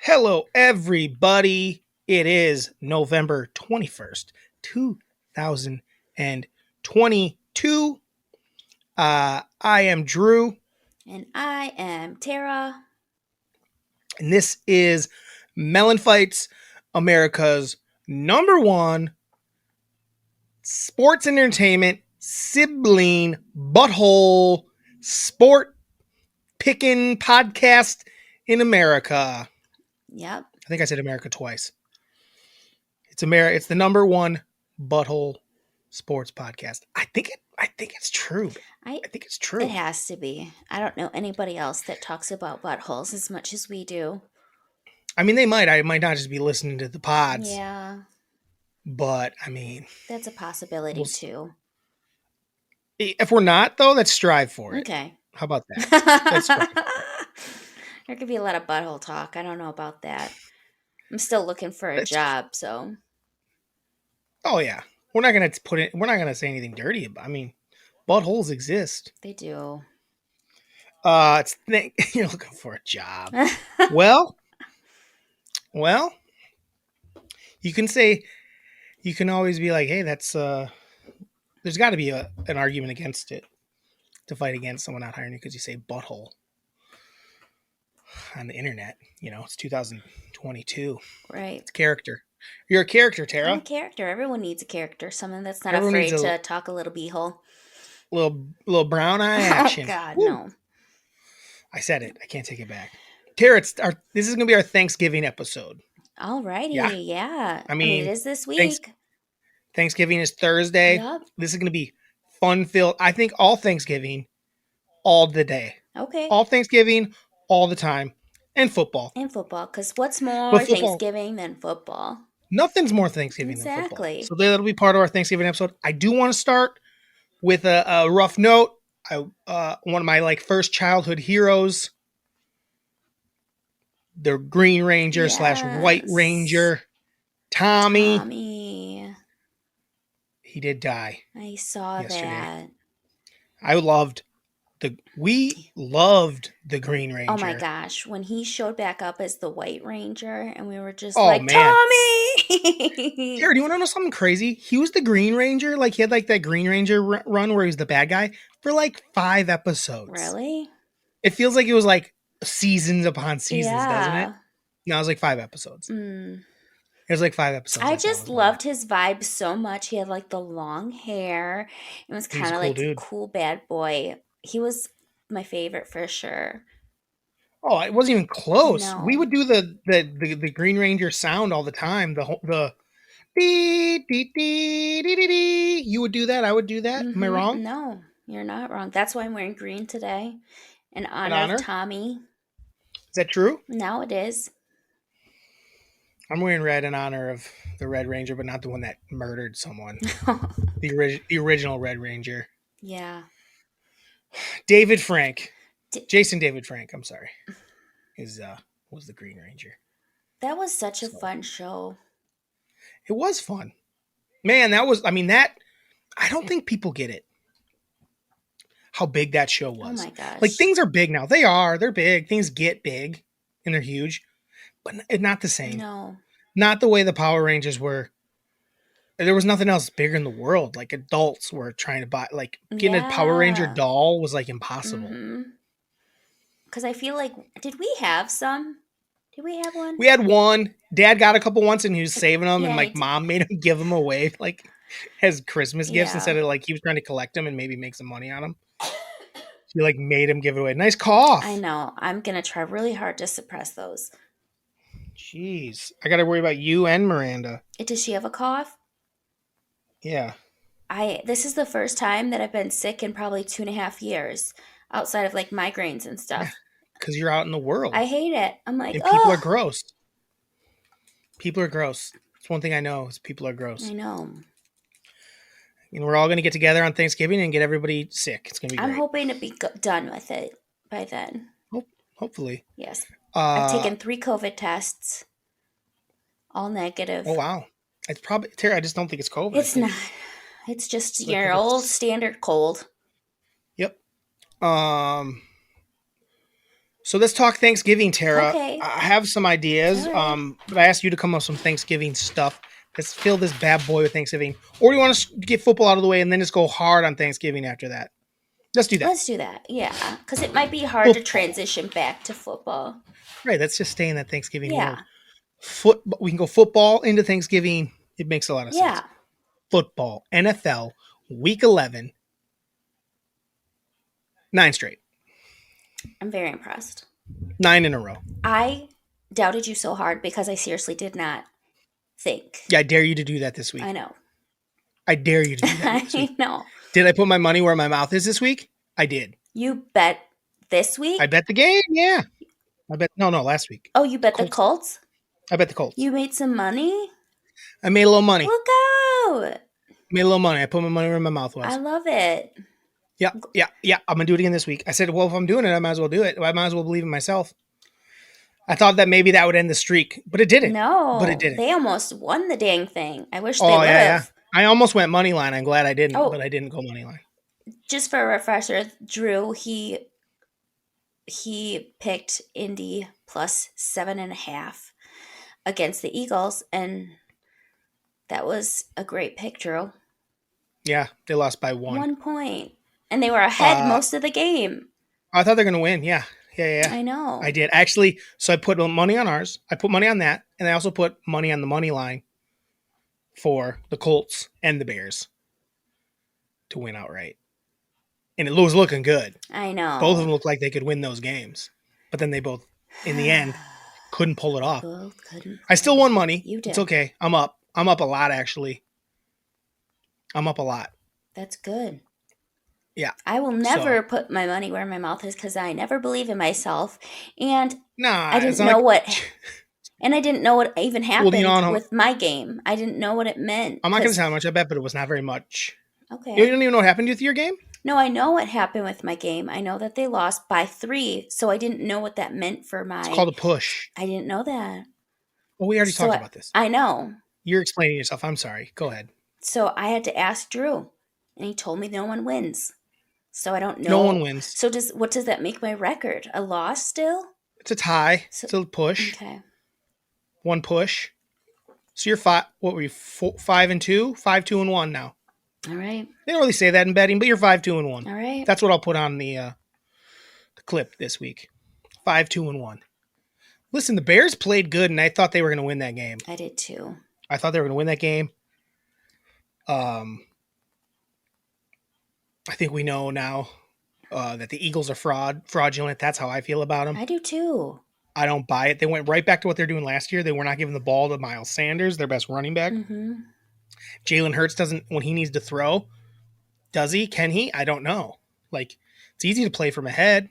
Hello, everybody. It is November 21st, 2022. I am Drew, And I am Tara. and this is MELLONfights, America's number one sports entertainment sibling butthole sport picking podcast in America. Yep. I think I said America twice. It's the number one butthole sports podcast. I think it's true. I I think it's It true. has to be. I don't know anybody else that talks about buttholes as much as we do. I mean, I might not just be listening to the pods, Yeah, but I mean, that's a possibility too. if we're not though, let's strive for it. Okay. How about that? Let's strive for it. There could be a lot of butthole talk. I don't know about that. I'm still looking for a That's job, so oh yeah. We're not gonna put it. We're not gonna say anything dirty about. I mean, buttholes exist. they do. You're looking for a job. Well, well, you can say you can always be like, hey, that's there's got to be an argument against it to fight against someone not hiring you because you say butthole on the internet. You know, it's 2022. Right. It's character. You're a character, I'm Tara. a character. Everyone needs a character. Someone that's not Everyone afraid needs to talk a little beehole. little brown eye Oh action. God, Woo. no. I said it. I can't take it back. Tara, this is gonna be our Thanksgiving episode. Alrighty, Yeah. yeah. I mean, it is this week. Thanksgiving is Thursday. Yep. This is gonna be fun filled. I think all Thanksgiving, all the day. Okay. All Thanksgiving, all the time, and football. And football, because what's more But football, Thanksgiving than football? nothing's more Thanksgiving than football. Exactly. So that'll be part of our Thanksgiving episode. I do want to start with a rough note. One of my first childhood heroes, the Green Ranger slash White Yes. Ranger, Tommy. Tommy. He did die. I saw yesterday. that. We loved the Green Ranger. Oh my gosh. When he showed back up as the White Ranger and we were just man. Tommy! Tara, do you want to know something crazy? He was the Green Ranger. He had that Green Ranger run where he was the bad guy for 5 episodes. Really? It feels like it was seasons upon seasons, doesn't it? No, it was 5 episodes. It was 5 episodes. I just loved his vibe so much. He had the long hair. It was kind of a cool bad boy. He was my favorite for sure. Oh, it wasn't even close. No. We would do the Green Ranger sound all the time. The dee, dee, dee, dee, dee, dee. You would do that. I would do that. Am I wrong? No, you're not wrong. That's why I'm wearing green today. In honor of Tommy. Is that true? Now it is. I'm wearing red in honor of the Red Ranger, but not the one that murdered someone. the original Red Ranger. Yeah. David Frank. Jason David Frank, I'm sorry. Was the Green Ranger. That was such a fun show. It was fun. Man, I don't think people get it. How big that show was. Oh my gosh. Things are big now. They're big. Things get big and they're huge, but not the same. No. Not the way the Power Rangers were. There was nothing else bigger in the world. Adults were trying to buy, getting a Power Ranger doll was impossible. Because I feel did we have some? Did we have one? We had one. Dad got a couple once and he was saving them, and Mom made him give them away as Christmas gifts instead of he was trying to collect them and maybe make some money on them. She made him give it away. Nice cough. I know. I'm gonna try really hard to suppress those. Jeez, I gotta worry about you and Miranda. Does she have a cough? Yeah. This is the first time that I've been sick in probably 2.5 years, outside of migraines and stuff. Because you're out in the world. I hate it. I'm and people are gross. People are gross. It's one thing I know is people are gross. I know. And we're all going to get together on Thanksgiving and get everybody sick. It's going to be great. I'm hoping to be done with it by then. Hopefully. Yes. I've taken 3 COVID tests. All negative. Oh, wow. It's probably, Tara, I just don't think it's COVID. It's not. It's just your old standard cold. Yep. So let's talk Thanksgiving, Tara. Okay. I have some ideas, All right. but I asked you to come up with some Thanksgiving stuff. Let's fill this bad boy with Thanksgiving. Or do you want to get football out of the way and then just go hard on Thanksgiving after that? Let's do that. Let's do that. Yeah. Because it might be hard to Football. transition back to football. Right. Let's just stay in that Thanksgiving world. Yeah. Football. We can go football into Thanksgiving. It makes a lot of sense. Yeah. Football. NFL. Week 11. 9 straight. I'm very impressed. 9 in a row. I doubted you so hard because I seriously did not think. Yeah, I dare you to do that this week. I know. I dare you to do that this I week. know. Did I put my money where my mouth is this week? I did. You bet this week? I bet the game. Yeah. I bet. No, last week. Oh, you bet the Colts. Colts? I bet the Colts. You made some money? I made a little money. Look out. Made a little money. I put my money where my mouth was. I love it. Yeah. I'm going to do it again this week. I said, well, if I'm doing it, I might as well do it. I might as well believe in myself. I thought that maybe that would end the streak, but it didn't. No. But it didn't. They almost won the dang thing. I wish they would have. Yeah. I almost went money line. I'm glad I didn't, Oh. but I didn't go money line. Just for a refresher, Drew, he picked Indy plus 7.5 against the Eagles, and that was a great pick, Drew. Yeah, they lost by 1. 1 point. And they were ahead most of the game. I thought they were going to win. Yeah. I know. I did. Actually, so I put money on ours. I put money on that, and I also put money on the money line for the Colts and the Bears to win outright. And it was looking good. I know. Both of them looked like they could win those games. But then they both, in the end, couldn't pull it off. Both couldn't. I still won money. You did. It's okay. I'm up. I'm up a lot, actually. I'm up a lot. That's good. Yeah. I will never put my money where my mouth is because I never believe in myself. And I didn't know what... And I didn't know what even happened with my game. I didn't know what it meant. I'm not going to say how much I bet, but it was not very much. Okay. You don't even know what happened with your game? No, I know what happened with my game. I know that they lost by 3, so I didn't know what that meant for my... It's called a push. I didn't know that. Well, we already talked about this. I know. You're explaining yourself. I'm sorry. Go ahead. So I had to ask Drew, and he told me no one wins. So I don't know. No one wins. So what does that make my record? A loss still? It's a tie. It's a push. Okay. 1 push. So you're 5. What were you? 5 and 2? 5, 2 and 1 now. All right. They don't really say that in betting, but you're 5, 2 and 1. All right. That's what I'll put on the clip this week. 5, 2 and 1. Listen, the Bears played good, and I thought they were going to win that game. I did too. I thought they were going to win that game. I think we know now that the Eagles are fraudulent. That's how I feel about them. I do too. I don't buy it. They went right back to what they're doing last year. They were not giving the ball to Miles Sanders, their best running back. Mm-hmm. Jalen Hurts doesn't, when he needs to throw, does he? Can he? I don't know. Like, it's easy to play from ahead.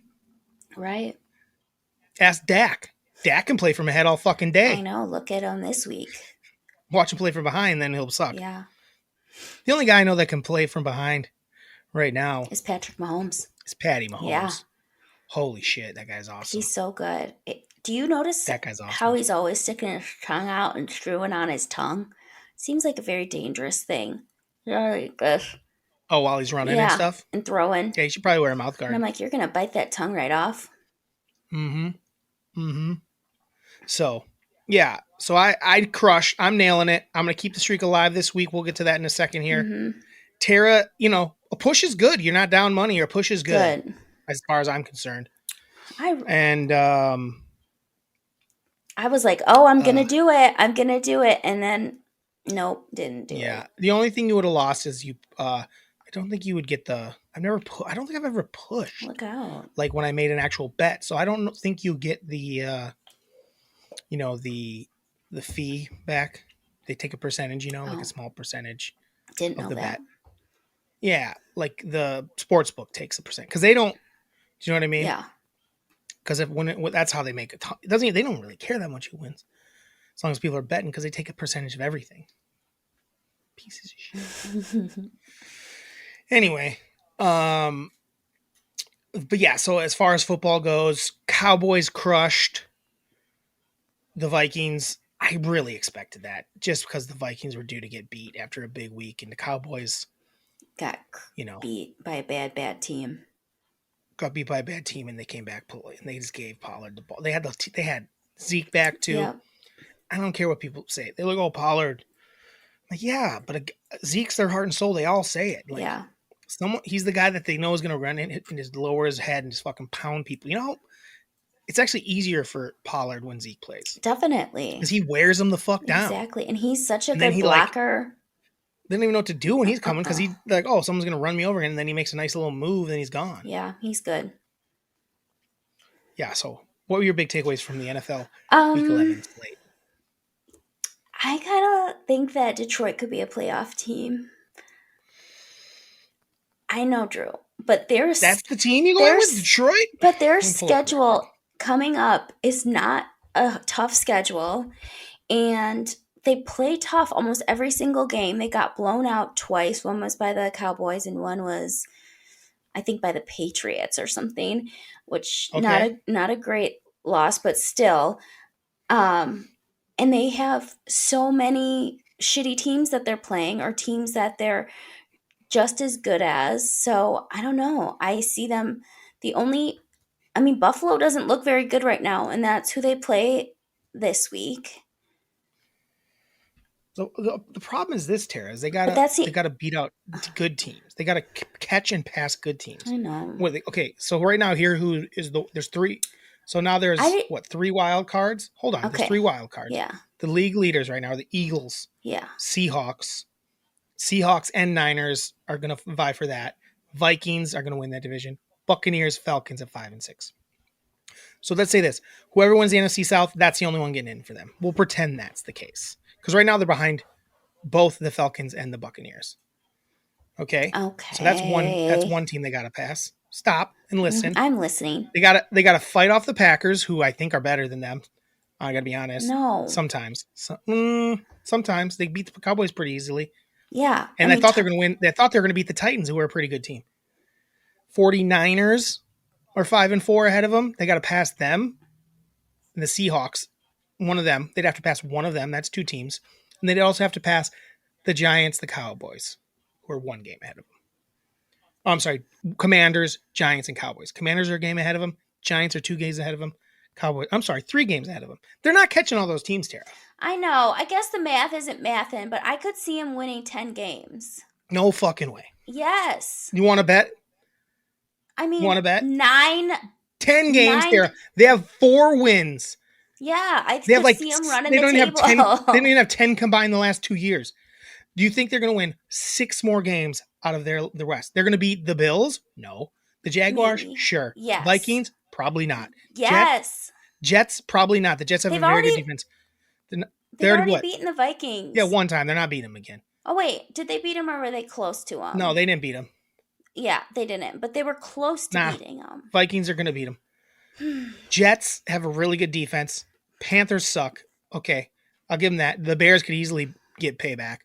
Right. Ask Dak. Dak can play from ahead all fucking day. I know. Look at him this week. Watch him play from behind, then he'll suck. Yeah. The only guy I know that can play from behind right now is Patrick Mahomes. Is Patty Mahomes. Yeah. Holy shit, that guy's awesome. He's so good. Do you notice that guy's awesome. How he's always sticking his tongue out and screwing on his tongue? Seems like a very dangerous thing. Like this. Oh, while he's running and stuff? And throwing. Yeah, you should probably wear a mouth guard. And I'm like, you're going to bite that tongue right off. So, yeah. So I crush. I'm nailing it. I'm going to keep the streak alive this week. We'll get to that in a second here. Mm-hmm. Tara, a push is good. You're not down money. Or a push is good. As far as I'm concerned. I was like, oh, I'm going to do it. I'm going to do it. And then, nope, didn't do it. Yeah. The only thing you would have lost is I don't think you would get I don't think I've ever pushed. Look out. Like when I made an actual bet. So I don't think you get the, the fee back. They take a percentage, like a small percentage. Didn't know that. Bet. Yeah. Like the sports book takes a percent. Because they don't, do you know what I mean? Yeah. Because that's how they make it. They don't really care that much who wins. As long as people are betting because they take a percentage of everything. Pieces of shit. Anyway, but yeah, so as far as football goes, Cowboys crushed the Vikings. I really expected that just because the Vikings were due to get beat after a big week and the Cowboys got beat by a bad team. got beat by a bad team and they came back and they just gave Pollard the ball. They had Zeke back too. Yeah. I don't care what people say. They look, oh, Pollard. Like, yeah, but Zeke's their heart and soul. They all say it. Like, yeah. He's the guy that they know is going to run in and just lower his head and just fucking pound people. You know, it's actually easier for Pollard when Zeke plays. Definitely. Because he wears them the fuck down. Exactly. And he's such a good blocker. Didn't even know what to do when he's coming because he's like, oh, someone's going to run me over. And then he makes a nice little move and he's gone. Yeah, he's good. Yeah, so what were your big takeaways from the NFL Week 11 slate? I kind of think that Detroit could be a playoff team. I know, Drew, but that's the team you go with, Detroit? But their schedule coming up is not a tough schedule, and they play tough almost every single game. They got blown out twice. One was by the Cowboys, and one was, I think, by the Patriots or something, which not a great loss, but still. And they have so many shitty teams that they're playing, or teams that they're just as good as. So I don't know. I see them. Buffalo doesn't look very good right now, and that's who they play this week. So the problem is this, Tara, is they gotta beat out good teams. They gotta catch and pass good teams. I know. Okay, so right now here, there's three. So now there's 3 wild cards? Hold on, there's 3 wild cards. Yeah. The league leaders right now are the Eagles. Yeah. Seahawks and Niners are gonna vie for that. Vikings are gonna win that division. Buccaneers, Falcons at 5 and 6. So let's say this: whoever wins the NFC South, that's the only one getting in for them. We'll pretend that's the case. Because right now they're behind both the Falcons and the Buccaneers. Okay. So that's one team they got to pass. Stop and listen. I'm listening. They got to fight off the Packers, who I think are better than them. I got to be honest. No. Sometimes they beat the Cowboys pretty easily. Yeah. And I thought they were going to win. They thought they were going to beat the Titans, who were a pretty good team. 49ers are 5 and 4 ahead of them. They got to pass them. And the Seahawks, one of them, they'd have to pass one of them. That's 2 teams. And they'd also have to pass the Giants, the Cowboys, who are 1 game ahead of them. Oh, I'm sorry. Commanders, Giants, and Cowboys. Commanders are a game ahead of them. Giants are 2 games ahead of them. 3 games ahead of them. They're not catching all those teams, Tara. I know. I guess the math isn't mathing, but I could see him winning 10 games. No fucking way. Yes. You want to bet? You want to bet? 10 games, Tara. They have 4 wins. Yeah, I could see them running the table. They don't even have 10 combined the last 2 years. Do you think they're going to win 6 more games out of the rest? They're going to beat the Bills? No. The Jaguars? Maybe. Sure. Yes. Vikings? Probably not. Yes. Jets? Probably not. The Jets have a very good defense. They've already beaten the Vikings. Yeah, one time. They're not beating them again. Oh, wait. Did they beat them, or were they close to them? No, they didn't beat them. Yeah, they didn't. But they were close to beating them. Vikings are going to beat them. Jets have a really good defense. Panthers suck. Okay, I'll give them that. The Bears could easily get payback.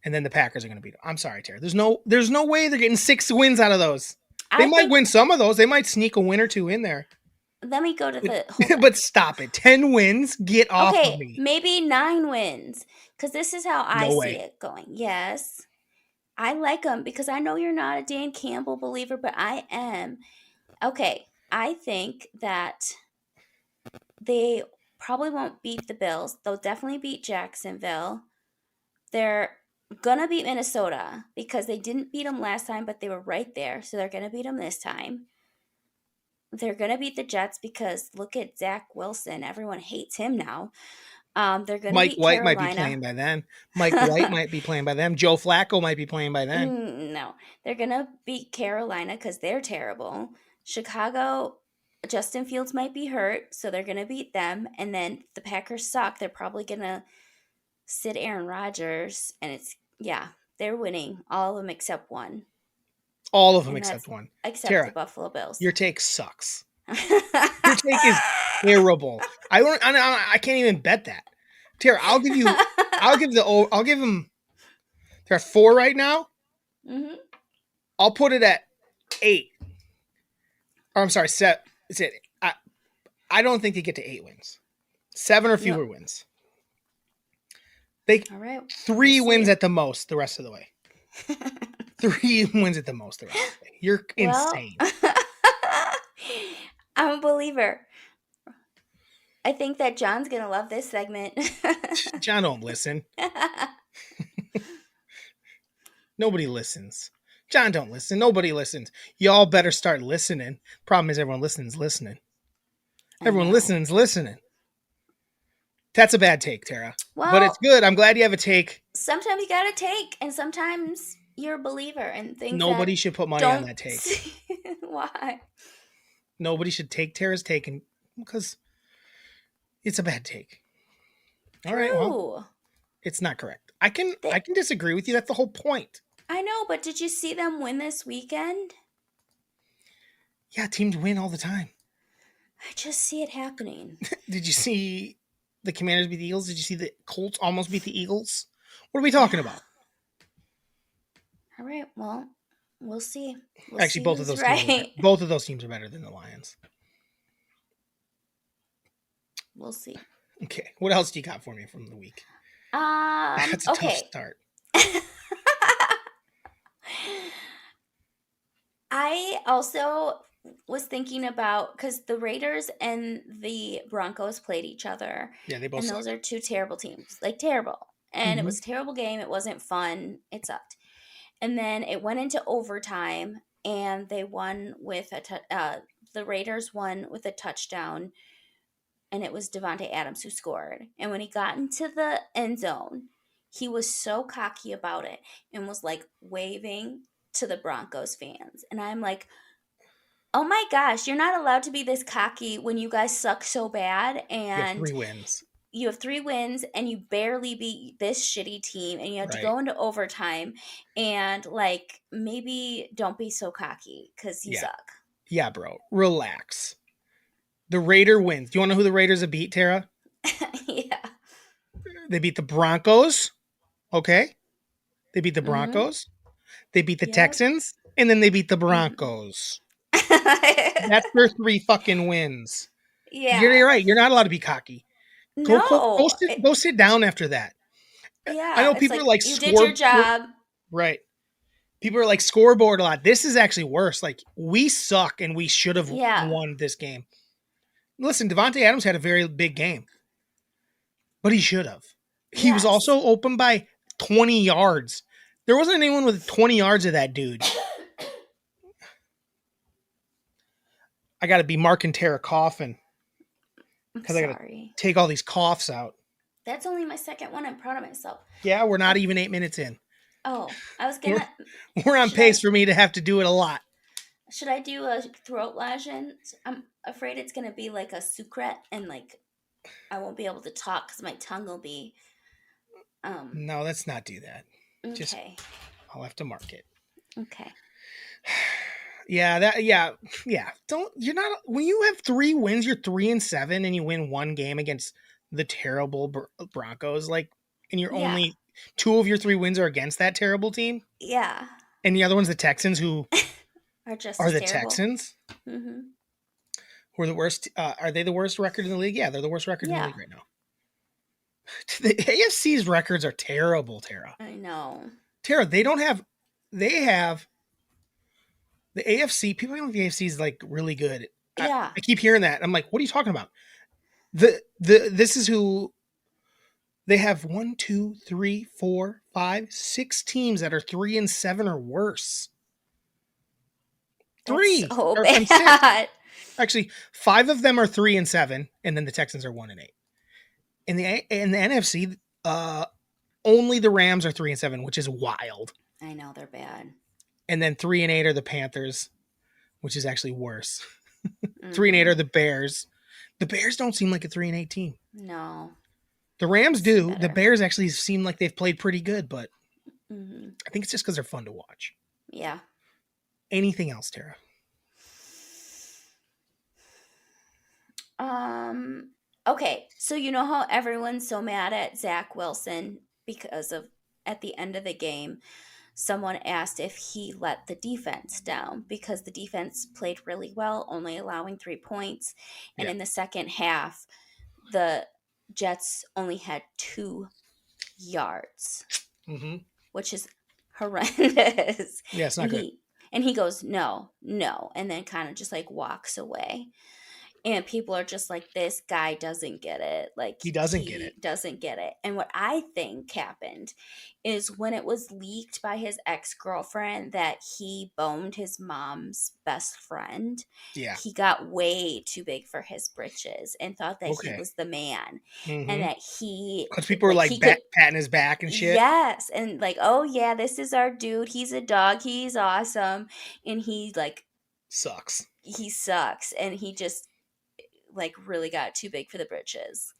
And then the Packers are going to beat them. I'm sorry, Tara. There's no way they're getting 6 wins out of those. They might win some of those. They might sneak a win or 2 in there. Let me go to the... But stop it. 10 wins? Get off of me. Okay, maybe 9 wins. Because this is how I see it going. Yes. I like them because I know you're not a Dan Campbell believer, but I am. Okay, I think that they probably won't beat the Bills. They'll definitely beat Jacksonville. They're going to beat Minnesota because they didn't beat them last time, but they were right there. So they're going to beat them this time. They're going to beat the Jets because look at Zach Wilson. Everyone hates him now. They're going to Mike White might be playing by then. Mike White might be playing by them. Joe Flacco might be playing by then. No, they're going to beat Carolina because they're terrible. Chicago, Justin Fields might be hurt, so they're going to beat them. And then the Packers suck. They're probably going to sit Aaron Rodgers. And they're winning. All of them except one. All of them except one. Except Tara, the Buffalo Bills. Your take sucks. Your take is terrible. I can't even bet that. Tara, I'll give them. They're at 4 right now. Mm-hmm. I'll put it at 8. Or I'm sorry, 7. It's it. I don't think they get to 8 wins. 7 or fewer wins. All right. 3 wins at the most the rest of the way. 3 wins at the most the rest of the way. You're insane. I'm a believer. I think that John's gonna love this segment. John don't listen. Nobody listens. John don't listen. Nobody listens. Y'all better start listening. Problem is everyone listening. I Everyone know. listening. That's a bad take, Tara. But it's Well, good. I'm glad you have a take. sometimes you gotta take, and sometimes you're a believer in things that Nobody should put money on don't that take. see. Why? Nobody should take Tara's take because it's a bad take. All right, well, True. it's not correct. I They, can disagree with you. That's the whole point. I know, but did you see them win this weekend? Yeah, teams win all the time. I just see it happening. Did you see the Commanders beat the Eagles? Did you see the Colts almost beat the Eagles? What are we talking Yeah. about? All right. Well, we'll see. We'll Actually, see both of who's those teams are better. right. Both of those teams are better than the Lions. We'll see. Okay, what else do you got for me from the week? That's a tough Okay. start. I also was thinking about because the Raiders and the Broncos played each other, Yeah, they both and suck. those are two terrible teams, like terrible. And it Mm-hmm. was a terrible game. It wasn't fun. It sucked. And then it went into overtime, and they won with the Raiders won with a touchdown, and it was Devontae Adams who scored. And when he got into the end zone, he was so cocky about it and was like waving to the Broncos fans. And I'm like, oh my gosh, you're not allowed to be this cocky when you guys suck so bad You have and 3 wins, you have 3 wins and you barely beat this shitty team and you have to right? go into overtime and like maybe don't be so cocky because you Yeah, suck. yeah, bro. Relax. The Raider wins. Do you want to know who the Raiders have beat, Tara? Yeah. They beat the Broncos. Okay, they beat the Mm-hmm. Broncos. They beat the Yep. Texans, and then they beat the Mm-hmm. Broncos. That's their 3 fucking wins. Yeah. You're right. You're not allowed to be cocky. No. Go sit down after that. I Yeah. know It's people are like like you did your job. right. People are like scoreboard a lot. This is actually worse. Like we suck and we should have Yeah. won this game. Listen, Devontae Adams had a very big game, but he should have. He was Yes. also open by 20 yards. There wasn't anyone with 20 yards of that dude. I got to be Mark and Tara coughing I'm because I got to sorry. take all these coughs out. That's only my second one. I'm proud of myself. Yeah, we're not Oh, even 8 minutes in. I was We're gonna. we're on Should pace I? for me to have to do it a lot. Should I do a throat lotion? I'm afraid it's gonna be like a secret, and like I won't be able to talk because my tongue will be. Um. No, let's not do that. Just Okay. I'll have to mark it. Okay. Yeah. Don't you're not when you have 3 wins, you're 3-7, and you win one game against the terrible Broncos. Like, and you're Yeah. only 2 of your 3 wins are against that terrible team, Yeah. and the other one's the Texans, who Are just are as the terrible. Texans, Mm-hmm. who are the worst. Are they the worst record in the league? Yeah, they're the worst record in the Yeah. league right now. The AFC's records are terrible, Tara. I know. Tara, they don't have. They have the AFC. People think the AFC is like really good. Yeah. I keep hearing that. I'm like, what are you talking about? This is who they have: 1, 2, 3, 4, 5, 6 teams that are 3-7 or worse. That's Three so or I'm six. bad. Actually, 5 of them are 3-7, and then the Texans are 1-8. In the NFC, only the Rams are 3-7, which is wild. I know they're bad. And then 3-8 are the Panthers, which is actually worse. 3-8 Mm-hmm. are the Bears. The Bears don't seem like a 3-8 team. No. The Rams Seem do. The better. Bears actually seem like they've played pretty good, but Mm-hmm. I think it's just because they're fun to watch. Yeah. Anything else, Tara? Okay, so you know how everyone's so mad at Zach Wilson because of at the end of the game, someone asked if he let the defense down because the defense played really well, only allowing 3 points. And Yeah. in the second half, the Jets only had 2 yards, Mm-hmm. which is horrendous. Yeah, it's not And good. he and he goes, no, no, and then kind of just like walks away. And people are just like, this guy doesn't get it. Like, He doesn't get it. he doesn't get it. And what I think happened is when it was leaked by his ex girlfriend that he boned his mom's best friend, Yeah. he got way too big for his britches and thought that he Okay. was the man and Mm-hmm. that he, Because people were like, like he could. patting his back and shit. Yes, and like, oh yeah, this is our dude. He's a dog. He's awesome, and he like Sucks. he sucks, and he just like really got too big for the britches.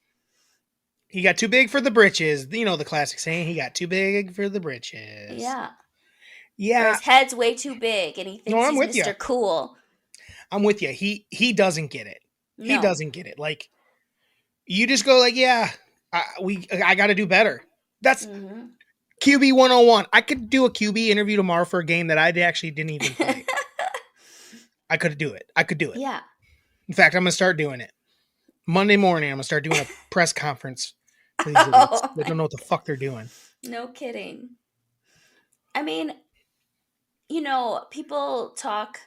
He got too big for the britches. You know the classic saying, he got too big for the britches. Yeah. Or Yeah. his head's way too big and he No, thinks I'm he's with you. Mr. Cool. I'm with you. He doesn't get it. He No. doesn't get it. Like, you just go like, yeah, I got to do better. That's Mm-hmm. QB 101. I could do a QB interview tomorrow for a game that I actually didn't even play. I could do it. I could do it. Yeah. In fact, I'm going to start doing it. Monday morning, I'm going to start doing a press conference for these idiots. Oh, They don't know what the fuck they're doing. no kidding. I mean, people talk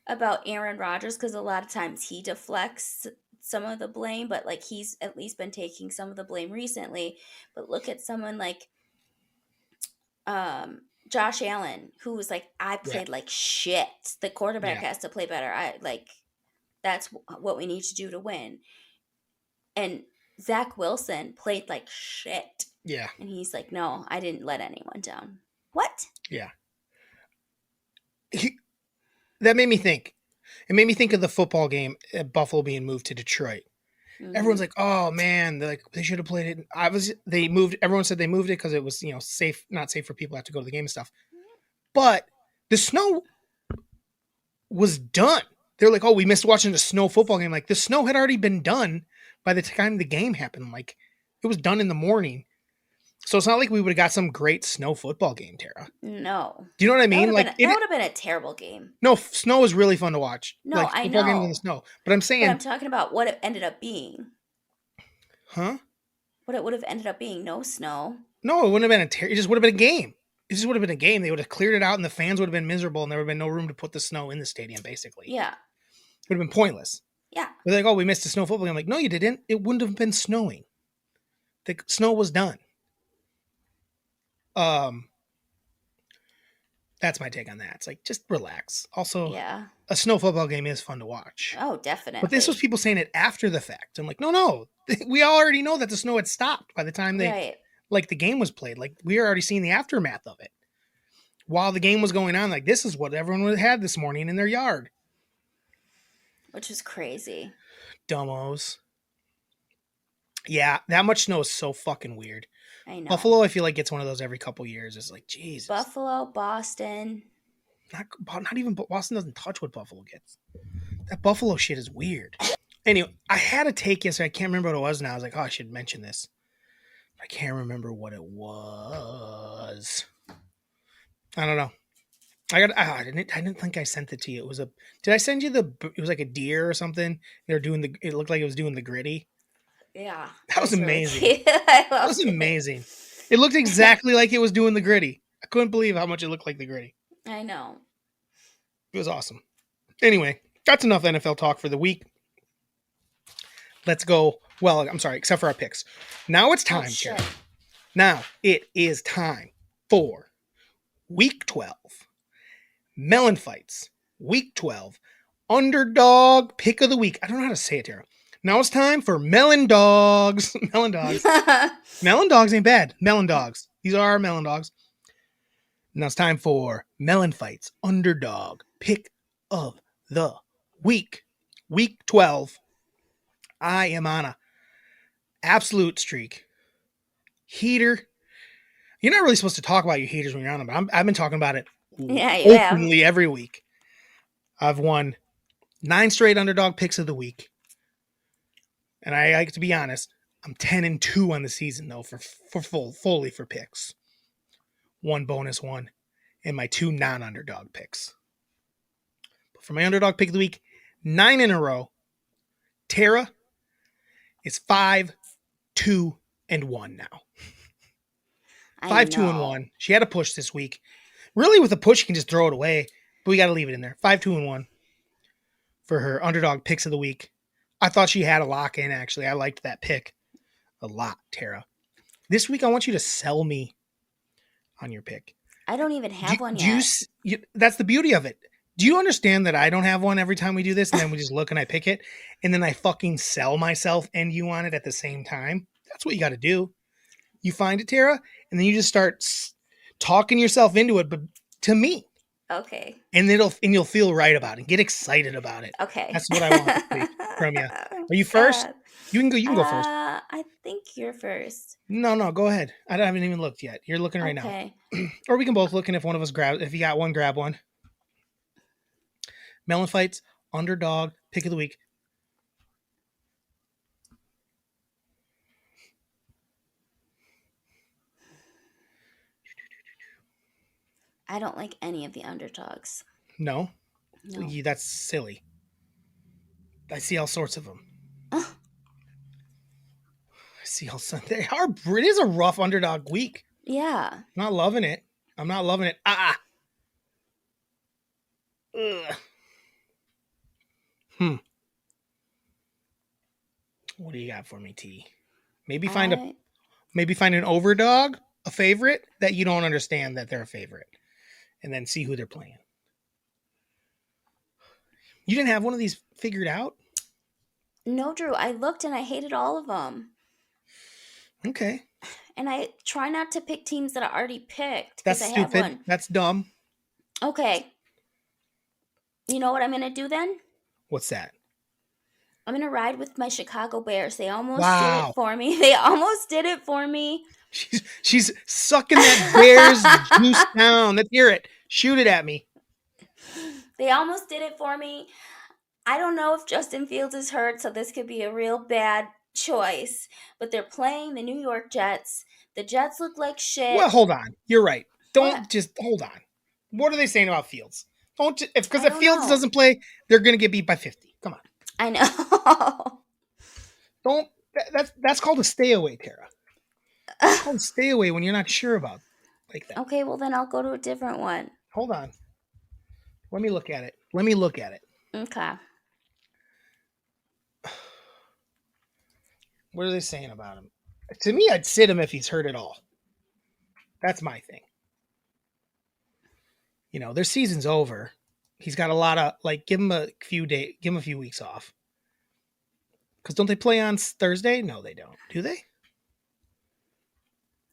about Aaron Rodgers because a lot of times he deflects some of the blame, but like he's at least been taking some of the blame recently. But look at someone like Josh Allen, who was like, I Yeah. played like shit. The quarterback Yeah. has to play better. That's what we need to do to win. And Zach Wilson played like shit. Yeah. And he's like, no, I didn't let anyone down. What? Yeah. That made me think. It made me think of the football game at Buffalo being moved to Detroit. Everyone's Mm-hmm. like, "Oh man, they should have played it." They moved. Everyone said they moved it because it was safe, not safe for people to have to go to the game and stuff. But the snow was done. They're like, "Oh, we missed watching the snow football game." Like, the snow had already been done by the time the game happened. Like, it was done in the morning. So it's not like we would have got some great snow football game, Tara. No. Do you know what I That would mean? have Like, been that would have been a terrible game. no, snow is really fun to watch. No, Like, I football games in the know. snow. But I'm But saying, I'm talking about what it ended up being. huh? What it would have ended up being, no snow. No, it wouldn't have been it just would have been a game. It just would have been a game. They would have cleared it out and the fans would have been miserable and there would have been no room to put the snow in the stadium, basically. Yeah. It would have been pointless. Yeah. They're like, oh, we missed a snow football game. I'm like, no, you didn't. It wouldn't have been snowing. The snow was done. That's my take on that. It's like, just relax. Also, Yeah. a snow football game is fun to watch. Oh, But this was definitely. people saying it after the fact. I'm like, no. We already know that the snow had stopped by the time Right. the game was played. Like, we were already seeing the aftermath of it. While the game was going on, like, this is what everyone had this morning in their yard. Which is crazy. Dumbos. Yeah, that much snow is so fucking weird. I know. Buffalo, I feel like gets one of those every couple years. It's like, Jesus. Buffalo, Boston. Not even Boston doesn't touch what Buffalo gets. That Buffalo shit is weird. Anyway, I had a take yesterday. I can't remember what it was now. I was like, oh, I should mention this. I can't remember what it was. I don't know. I didn't think I sent it to you. Did I send you it was like a deer or something? They're doing it looked like it was doing the gritty. Yeah. That was Really amazing. cute. I That was loved it. amazing. It looked exactly like it was doing the gritty. I couldn't believe how much it looked like the gritty. I know. It was awesome. Anyway, that's enough NFL talk for the week. Let's go. Well, I'm sorry, except for our picks. Now it's time, shit. Tara. Now it is time for Week 12. Melon Fights. Week 12. Underdog pick of the week. I don't know how to say it, Tara. Now it's time for Melon Dogs. Melon Dogs. Melon Dogs ain't bad. Melon Dogs. These are our Melon Dogs. Now it's time for Melon Fights. Underdog pick of the week. Week 12. I am on a absolute streak. Heater. You're not really supposed to talk about your heaters when you're on them, but I've been talking about it Yeah, you have. openly every week. I've won 9 straight underdog picks of the week. And I like to be honest, I'm 10-2 on the season though fully for picks. 1 bonus one and my 2 non-underdog picks. But for my underdog pick of the week, 9 in a row. Tara is 5-2-1 now. 5-2-1. She had a push this week. Really, with a push, you can just throw it away, but we got to leave it in there. 5-2-1 for her underdog picks of the week. I thought she had a lock in, actually. I liked that pick a lot, Tara. This week, I want you to sell me on your pick. I don't even have one yet. That's the beauty of it. Do you understand that I don't have one every time we do this, and then we just look and I pick it, and then I fucking sell myself and you on it at the same time? That's what you got to do. You find it, Tara, and then you just start talking yourself into it, but to me. Okay. And you'll feel right about it. Get excited about it. Okay. That's what I want this week from you. Are you first? You can go. You can go first. I think you're first. No, go ahead. I haven't even looked yet. You're looking right now. Or we can both look, and if one of us grabs, if you got one, grab one. MELLONfights, underdog, pick of the week. I don't like any of the underdogs. No? That's silly. I see all sorts of them. I see all sorts. It is a rough underdog week. Yeah. I'm not loving it. Ugh. What do you got for me, T? Maybe find an overdog, a favorite that you don't understand that they're a favorite, and then see who they're playing. You didn't have one of these figured out? No, Drew. I looked and I hated all of them. Okay. And I try not to pick teams that I already picked. That's stupid. That's dumb. Okay. You know what I'm going to do then? What's that? I'm going to ride with my Chicago Bears. They almost did it for me. They almost did it for me. She's sucking that Bears juice down. Let's hear it. Shoot it at me. They almost did it for me. I don't know if Justin Fields is hurt, so this could be a real bad choice. But they're playing the New York Jets. The Jets look like shit. Well, hold on. You're right. Just hold on. What are they saying about Fields? Because if Fields doesn't play, they're going to get beat by 50. Come on. I know. That's called a stay away, Tara. It's called a stay away when you're not sure about like that. Okay, well then I'll go to a different one. Hold on. Let me look at it. Okay. What are they saying about him? To me, I'd sit him if he's hurt at all. That's my thing. You know, their season's over. He's got a lot of give him a few weeks off. Because don't they play on Thursday? No, they don't. Do they?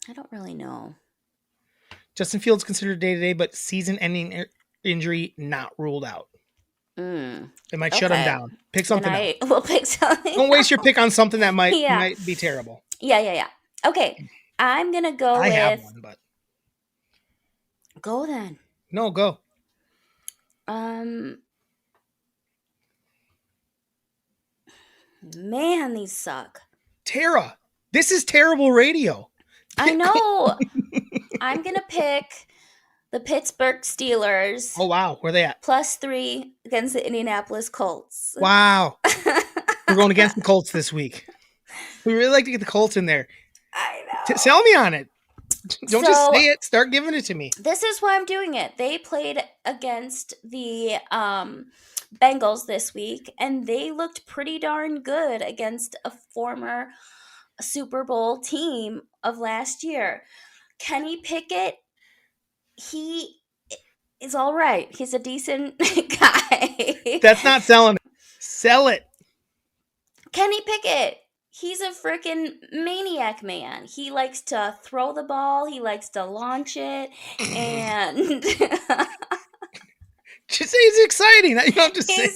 I don't really know. Justin Fields considered day-to-day, but season-ending injury not ruled out. It might shut him down. Pick something else. We'll pick something. Don't waste your pick on something that might be terrible. Yeah. Okay, I'm gonna go. I have one, but go then. No, go. Man, these suck. Tara, this is terrible radio. I know. I'm going to pick the Pittsburgh Steelers. Oh, wow. Where are they at? +3 against the Indianapolis Colts. Wow. We're going against the Colts this week. We really like to get the Colts in there. I know. Sell me on it. Don't just say it. Start giving it to me. This is why I'm doing it. They played against the Bengals this week, and they looked pretty darn good against a former Super Bowl team of last year. Kenny Pickett, he is all right. He's a decent guy. That's not selling it. Sell it. Kenny Pickett, he's a freaking maniac, man. He likes to throw the ball. He likes to launch it. And just say it's exciting. You don't just say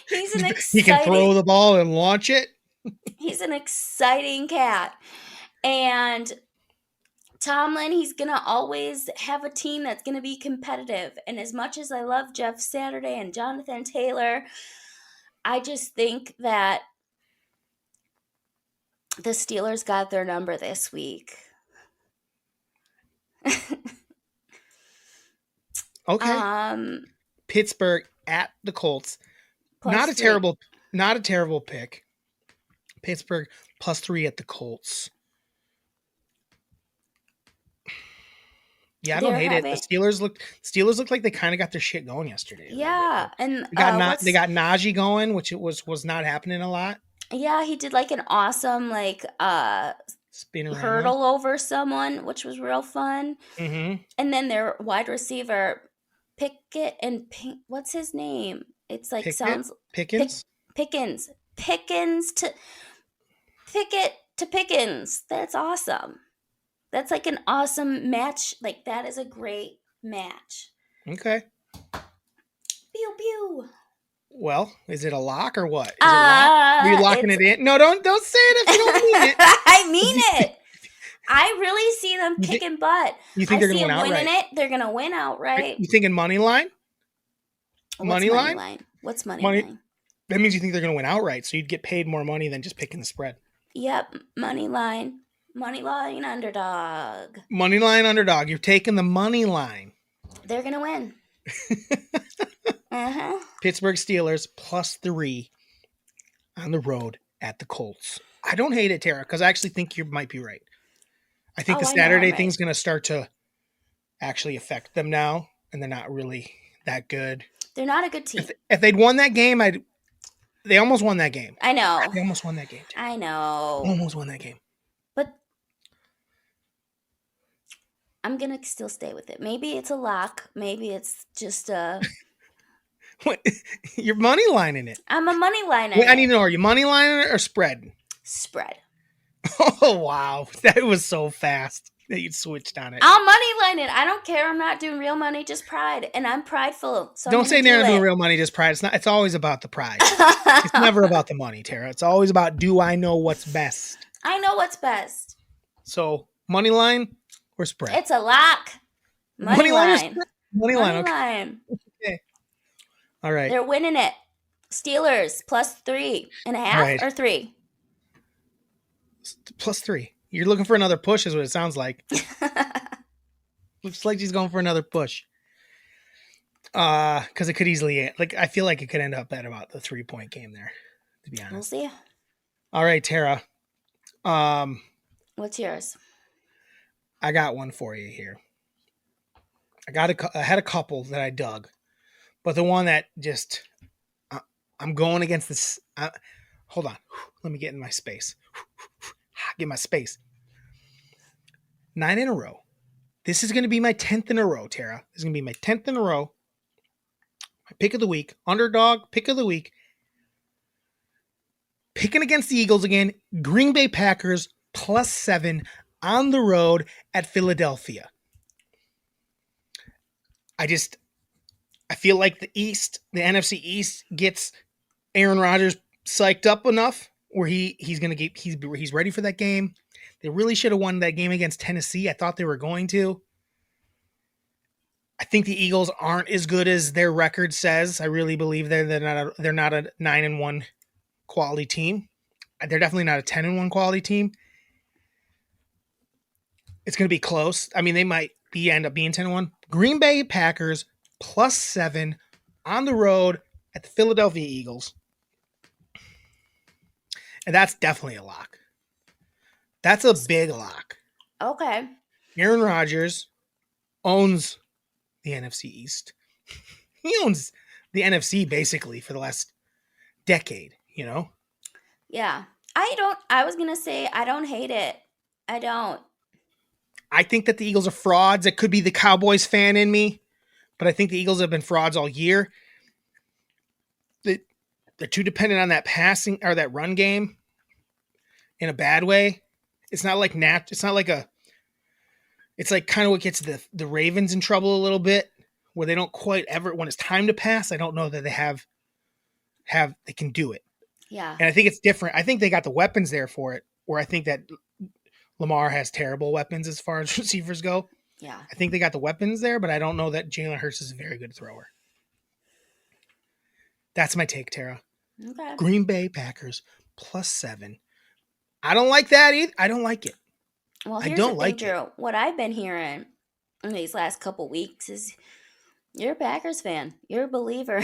he's an exciting. He can throw the ball and launch it. He's an exciting cat. And Tomlin, he's going to always have a team that's going to be competitive. And as much as I love Jeff Saturday and Jonathan Taylor, I just think that the Steelers got their number this week. Okay. Pittsburgh at the Colts. Not a terrible pick. Pittsburgh +3 at the Colts. Yeah, I don't hate it. The Steelers looked like they kind of got their shit going yesterday. Yeah, and they got Najee going, which it was not happening a lot. Yeah, he did like an awesome Spinorama. hurdle over someone, which was real fun. Mm-hmm. And then their wide receiver, what's his name? It's like Pickett? sounds Pick, Pickens? Pickens. Pickens to Pickett to Pickens. That's awesome. That's like an awesome match. Like that is a great match. Okay. Pew pew. Well, is it a lock or what? Is it lock? Are you locking It's it in? No, don't say it if you don't mean it. I mean You it. I really see them think, kicking butt. you think I they're gonna see win them winning outright? it. They're gonna win outright. You thinking money line? What's Money money line? line? What's money Money. line? That means you think they're gonna win outright, so you'd get paid more money than just picking the spread. Yep, money line. Money line underdog. Money line underdog. You're taking the money line. They're gonna win. Uh-huh. Pittsburgh Steelers +3 on the road at the Colts. I don't hate it, Tara, because I actually think you might be right. I think the I know I'm Saturday right. thing's going to start to actually affect them now, and they're not really that good. They're not a good team. If they'd won that game, they almost won that game. I know. They almost won that game, Tara. I know. Almost won that game. But I'm gonna still stay with it. Maybe it's a lock. Maybe it's just a. What? You're money lining it. I'm a money line. Wait, I need to know: are you money lining it or spread? Spread. Oh wow, that was so fast that you switched on it. I'll money line it. I don't care. I'm not doing real money, just pride, and I'm prideful. So Don't say they're doing real money, just pride. It's not. It's always about the pride. It's never about the money, Tara. It's always about, do I know what's best? I know what's best. So money line or spread? It's a lock. Money line or line. spread? Money line. Okay. Line. Okay. All right. They're winning it. Steelers +3.5 right. or 3. +3. You're looking for another push, is what it sounds like. Looks like she's going for another push. Because it could easily, I feel like it could end up at about the 3-point game there, to be honest. We'll see. All right, Tara. What's yours? I got one for you here. I had a couple that I dug, but the one that just, I'm going against this. Hold on. Let me get in my space. Get my space. 9 in a row. This is going to be my 10th in a row, Tara. This is going to be my 10th in a row. My pick of the week. Underdog pick of the week. Picking against the Eagles again. Green Bay Packers +7 on the road at Philadelphia. I feel like the NFC East gets Aaron Rodgers psyched up enough where he's ready for that game. They really should have won that game against Tennessee. I thought they were going to. I think the Eagles aren't as good as their record says. I really believe they're not a 9-1 quality team. They're definitely not a 10-1 quality team. It's going to be close. I mean, they might end up being 10-1. Green Bay Packers +7 on the road at the Philadelphia Eagles. And that's definitely a lock. That's a big lock. Okay. Aaron Rodgers owns the NFC East. He owns the NFC basically for the last decade, you know? Yeah. I was going to say, I don't hate it. I don't. I think that the Eagles are frauds. It could be the Cowboys fan in me, but I think the Eagles have been frauds all year. They're too dependent on that passing or that run game in a bad way. It's not like it's like kind of what gets the Ravens in trouble a little bit, where they don't quite ever, when it's time to pass, I don't know that they can do it. Yeah. And I think it's different. I think they got the weapons there for it, where I think that Lamar has terrible weapons as far as receivers go. Yeah. I think they got the weapons there, but I don't know that Jalen Hurts is a very good thrower. That's my take, Tara. Okay. Green Bay Packers +7. I don't like that either. I don't like it. Well, here's the thing, Drew. What I've been hearing in these last couple weeks is you're a Packers fan. You're a believer.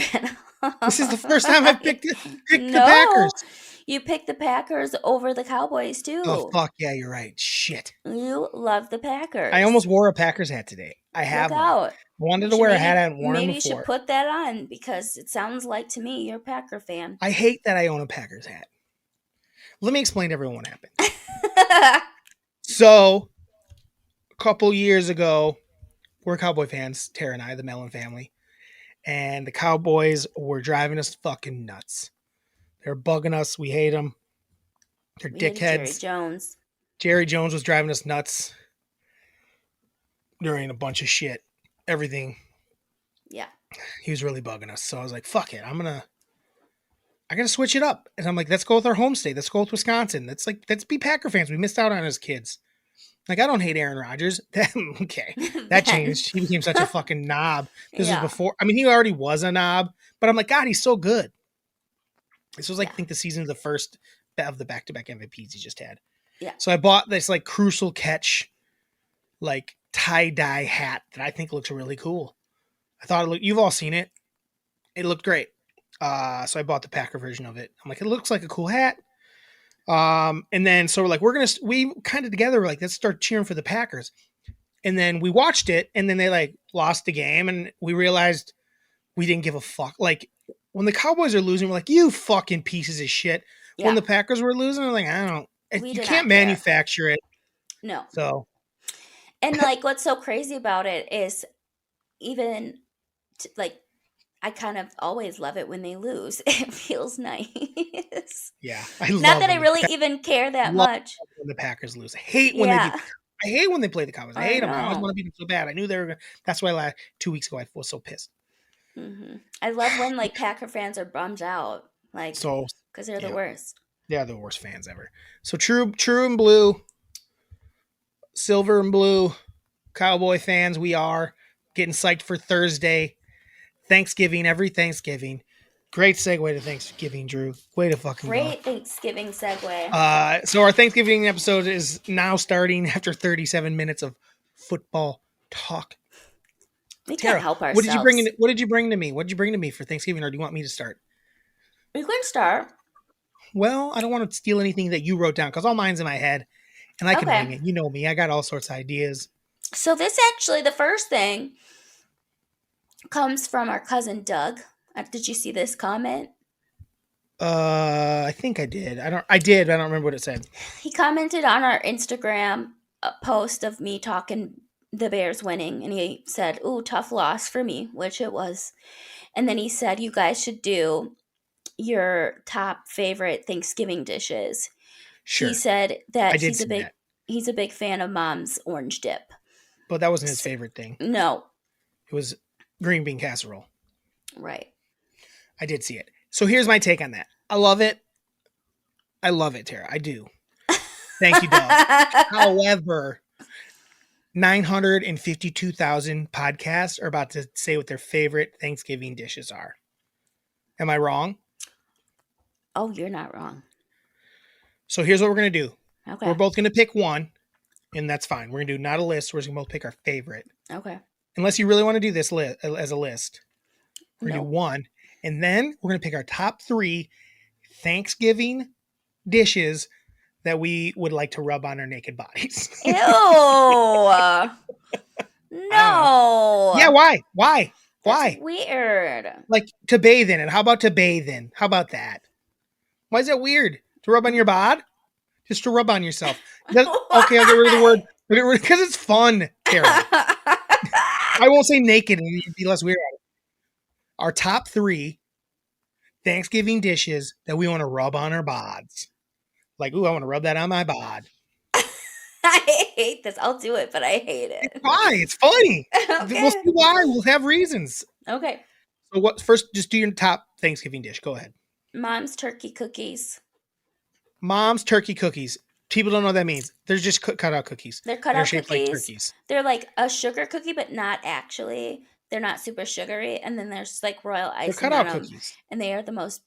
This is the first time I've picked the Packers. You picked the Packers over the Cowboys, too. Oh, fuck yeah, you're right. Shit. You love the Packers. I almost wore a Packers hat today. I have Look one. out. I wanted to wear a hat I hadn't worn before. Maybe you should put that on, because it sounds like to me you're a Packer fan. I hate that I own a Packers hat. let me explain to everyone what happened. So, a couple years ago, we're Cowboy fans, Tara and I, the Mellon family, and the Cowboys were driving us fucking nuts. They're bugging us. We hate them. They're We hated Jerry dickheads. Jones. Jerry Jones was driving us nuts during a bunch of shit. Everything. Yeah. He was really bugging us. So I was like, fuck it. I gotta switch it up. And I'm like, let's go with our home state. Let's go with Wisconsin. Let's be Packer fans. We missed out on as kids. Like, I don't hate Aaron Rodgers. Okay. That Then. changed. He became such a fucking knob. This was Yeah. before. I mean, he already was a knob, but I'm like, God, he's so good. This was like, Yeah. I think the season of the first of the back-to-back MVPs he just had. Yeah. So I bought this like crucial catch, like tie-dye hat that I think looks really cool. I thought you've all seen it. It looked great. So I bought the Packer version of it. I'm like, it looks like a cool hat. And then so we're like, we kind of together were like, let's start cheering for the Packers. And then we watched it, and then they like lost the game, and we realized we didn't give a fuck. Like, when the Cowboys are losing, we're like, you fucking pieces of shit. Yeah. When the Packers were losing, we're like, I don't. You can't manufacture it. No. So. And like, what's so crazy about it is, even like, I kind of always love it when they lose. It feels nice. Yeah, Not that I really even care that much. When the Packers lose, I hate when they beat. I hate when they play the Cowboys. I hate them. I always want to beat them so bad. I knew they were. That's why 2 weeks ago I was so pissed. Mm-hmm. I love when like Packer fans are bummed out, like, so because they're the worst. They're the worst fans ever. So true and blue, silver and blue, Cowboy fans. We are getting psyched for Thursday, Thanksgiving. Every Thanksgiving. Great segue to Thanksgiving, Drew. Way to fucking Great go. Thanksgiving segue. So our Thanksgiving episode is now starting after 37 minutes of football talk. We Tara, can't help ourselves. What did you bring to me? What did you bring to me for Thanksgiving, or do you want me to start? You can start. Well, I don't want to steal anything that you wrote down because all mine's in my head, and I can wing it. You know me; I got all sorts of ideas. So this actually, the first thing comes from our cousin Doug. Did you see this comment? I think I did. I did. I don't remember what it said. He commented on our Instagram post of me talking the Bears winning, and he said, "Ooh, tough loss for me," which it was. And then he said, "You guys should do your top favorite Thanksgiving dishes." Sure. He said that he's a big fan of Mom's orange dip. But that wasn't his favorite thing. No. It was green bean casserole. Right. I did see it. So here's my take on that. I love it. I love it, Tara. I do. Thank you, Doug. However, 952,000 podcasts are about to say what their favorite Thanksgiving dishes are. Am I wrong? Oh, you're not wrong. So here's what we're going to do. Okay. We're both going to pick one, and that's fine. We're going to do not a list. We're just going to both pick our favorite. Okay. Unless you really want to do this as a list. We're going to do one. And then we're going to pick our top 3 Thanksgiving dishes that we would like to rub on our naked bodies. Ew. No. Yeah, why? That's weird. Like to bathe in it. How about to bathe in? How about that? Why is that weird? To rub on your bod? Just to rub on yourself. Okay, I'll get rid of the word. Because it's fun, Tara. I won't say naked and you'd be less weird at it. Our top 3 Thanksgiving dishes that we want to rub on our bods. Like, ooh, I want to rub that on my bod. I hate this. I'll do it, but I hate it. It's fine. It's funny. Okay. We'll see why. We'll have reasons. Okay. So first, just do your top Thanksgiving dish. Go ahead. Mom's turkey cookies. Mom's turkey cookies. People don't know what that means. They're just cut out cookies. They're cut out shaped cookies. Like turkeys. They're like a sugar cookie, but not actually. They're not super sugary. And then there's like royal icing. They're cut out cookies. And they are the most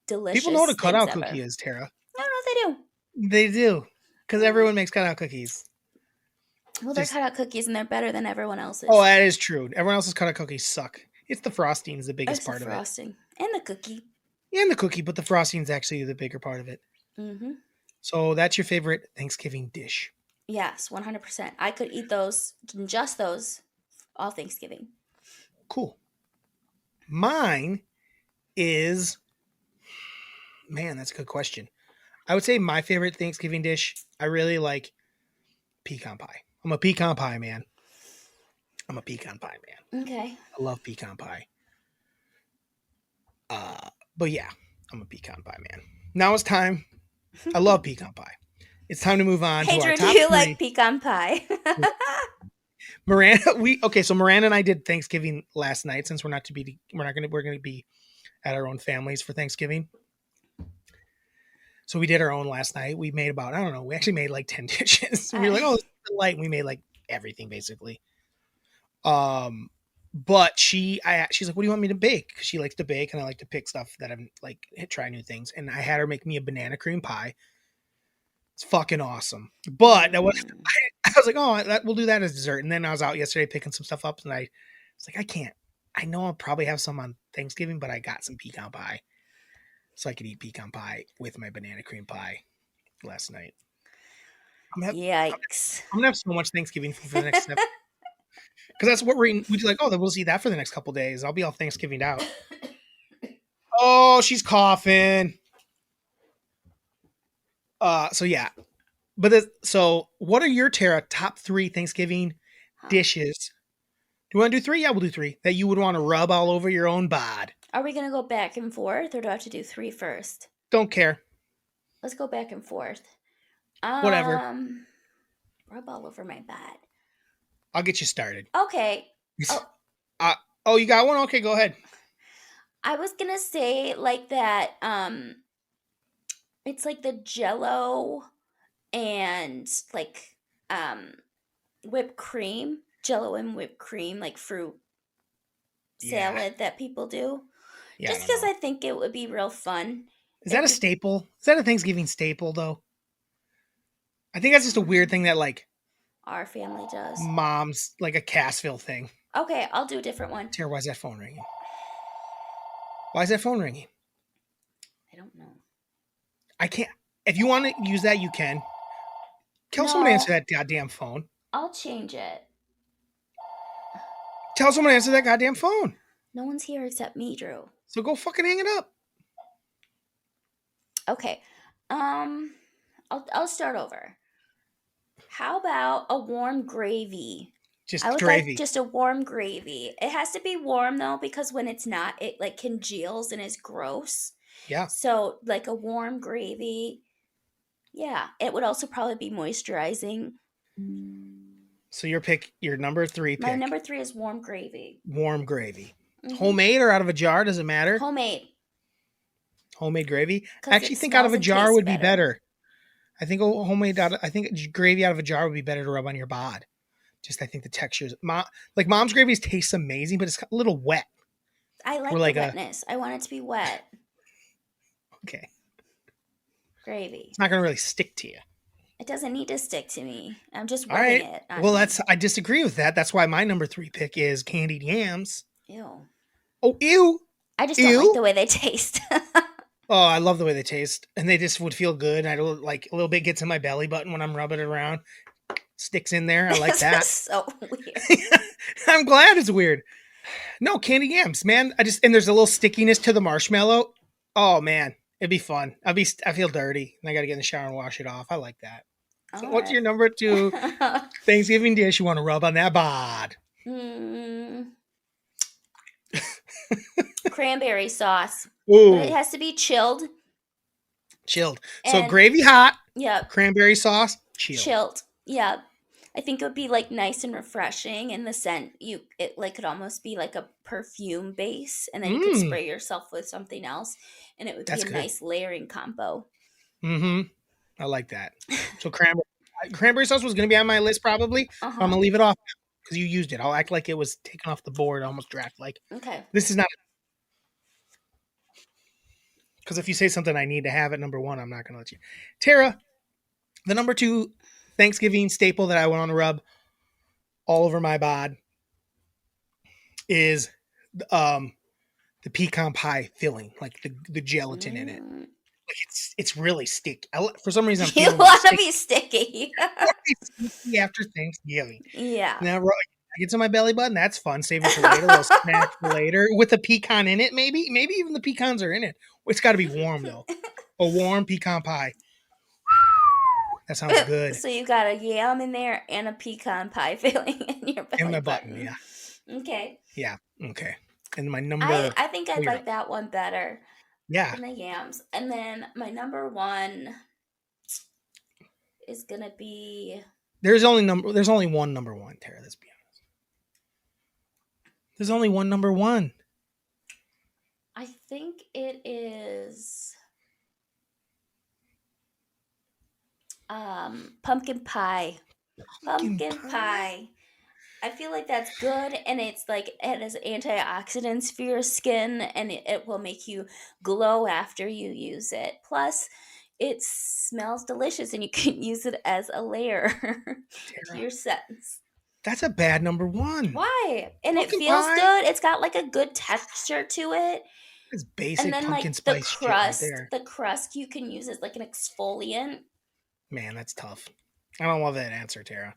delicious. People know what a cut out cookie is, Tara. I don't know if they do. They do. Because everyone makes cut out cookies. Well, they're cut out cookies and they're better than everyone else's. Oh, that is true. Everyone else's cut out cookies suck. It's the frosting is the biggest part of it. Frosting. And the cookie. Yeah, and the cookie, but the frosting is actually the bigger part of it. Mm-hmm. So that's your favorite Thanksgiving dish? Yes, 100%. I could eat those, just those, all Thanksgiving. Cool. Mine is, man, that's a good question. I would say my favorite Thanksgiving dish, I really like pecan pie. I'm a pecan pie man. I'm a pecan pie man. Okay. I love pecan pie. But yeah, I'm a pecan pie man. Now it's time. I love pecan pie. It's time to move on Hey to our Drew, do top you like three. pecan pie? Miranda, so Miranda and I did Thanksgiving last night since we're gonna be at our own families for Thanksgiving. So we did our own last night. We made about, I don't know, we actually made like 10 dishes. We were like, oh, this is light. And we made like everything basically. But she's like, what do you want me to bake? Because she likes to bake and I like to pick stuff that I'm like, try new things. And I had her make me a banana cream pie. It's fucking awesome. But that was, I was like, oh, we'll do that as dessert. And then I was out yesterday picking some stuff up and I was like, I can't. I know I'll probably have some on Thanksgiving, but I got some pecan pie. So I could eat pecan pie with my banana cream pie last night. Yikes. I'm gonna have so much Thanksgiving food for the next step. Because that's what we do. Like, oh, then we'll see that for the next couple days. I'll be all Thanksgiving out. Oh, she's coughing. So yeah. So what are your top 3 Thanksgiving dishes? Do you want to do 3? Yeah, we'll do 3 that you would want to rub all over your own bod. Are we gonna go back and forth, or do I have to do 3 first? Don't care. Let's go back and forth. Whatever. Rub all over my bod. I'll get you started. Okay. Oh, you got one? Okay, go ahead. I was gonna say like that. It's like the Jello and like whipped cream, Jello and whipped cream, like fruit salad that people do. Yeah, just because I think it would be real fun. Is that a staple? Is that a Thanksgiving staple though? I think that's just a weird thing that like our family does. Mom's like a Cassville thing. Okay, I'll do a different one. Tara, why is that phone ringing? Why is that phone ringing? I don't know. I can't. If you want to use that, you can. Tell someone to answer that goddamn phone. I'll change it. Tell someone to answer that goddamn phone. No one's here except me, Drew. So go fucking hang it up. Okay. I'll start over. How about a warm gravy? Just I would gravy. like just a warm gravy. It has to be warm though, because when it's not, it like congeals and is gross. Yeah. So like a warm gravy. Yeah. It would also probably be moisturizing. So your number 3 pick. My number 3 is warm gravy. Warm gravy. Mm-hmm. Homemade or out of a jar? Does it matter? Homemade. Homemade gravy? I actually think out of a jar would be better. I think gravy out of a jar would be better to rub on your bod. Just I think the textures, like Mom's gravy tastes amazing, but it's a little wet. I like the wetness. I want it to be wet. Okay. Gravy. It's not going to really stick to you. It doesn't need to stick to me. I'm just rubbing it. Well, I disagree with that. That's why my number 3 pick is candied yams. Ew. Oh, ew. I just don't like the way they taste. Oh, I love the way they taste. And they just would feel good. I don't like a little bit gets in my belly button when I'm rubbing it around. Sticks in there. I like that. That's so weird. I'm glad it's weird. No, candied yams, man. And there's a little stickiness to the marshmallow. Oh man, it'd be fun. I feel dirty and I got to get in the shower and wash it off. I like that. So what's your number 2 Thanksgiving dish you want to rub on that bod? Cranberry sauce. Ooh. But it has to be chilled. Chilled. So gravy hot. Yep. Cranberry sauce. Chilled. Yep. I think it would be like nice and refreshing in the scent. It like could almost be like a perfume base, and then you could spray yourself with something else, and it would be a nice layering combo. Mm-hmm. I like that. So cranberry sauce was going to be on my list probably. I'm going to leave it off because you used it. I'll act like it was taken off the board, almost draft like. Okay. This is not. Because if you say something I need to have at number 1, I'm not going to let you. Tara, the number 2 Thanksgiving staple that I want to rub all over my bod is the pecan pie filling, like the gelatin in it. Like it's really sticky. For some reason, you want to be sticky. After Thanksgiving. Yeah. Now I get to my belly button. That's fun. Save it for later. A little snack for later with a pecan in it. Maybe even the pecans are in it. It's got to be warm though. A warm pecan pie. That sounds good. So you got a yam in there and a pecan pie filling in your In belly my button, button. yeah. Okay. Yeah. Okay. And my I number. I think Oh, I'd you're like up. that one better Yeah. than the yams. And then my number one is gonna be, There's only one number one, Tara. Let's be honest. There's only one number one. I think it is pumpkin pie. Pumpkin Pumpkin pie. pie. I feel like that's good, and it's like it has antioxidants for your skin, and it will make you glow after you use it. Plus, it smells delicious, and you can use it as a layer to Tara, your scents. that's a bad number one. Why? And it Pumpkin feels pie good. It's got like a good texture to it. is And basic then pumpkin like the spice shit right crust, there. the crust you can use as like an exfoliant. Man, that's tough. I don't love that answer, Tara.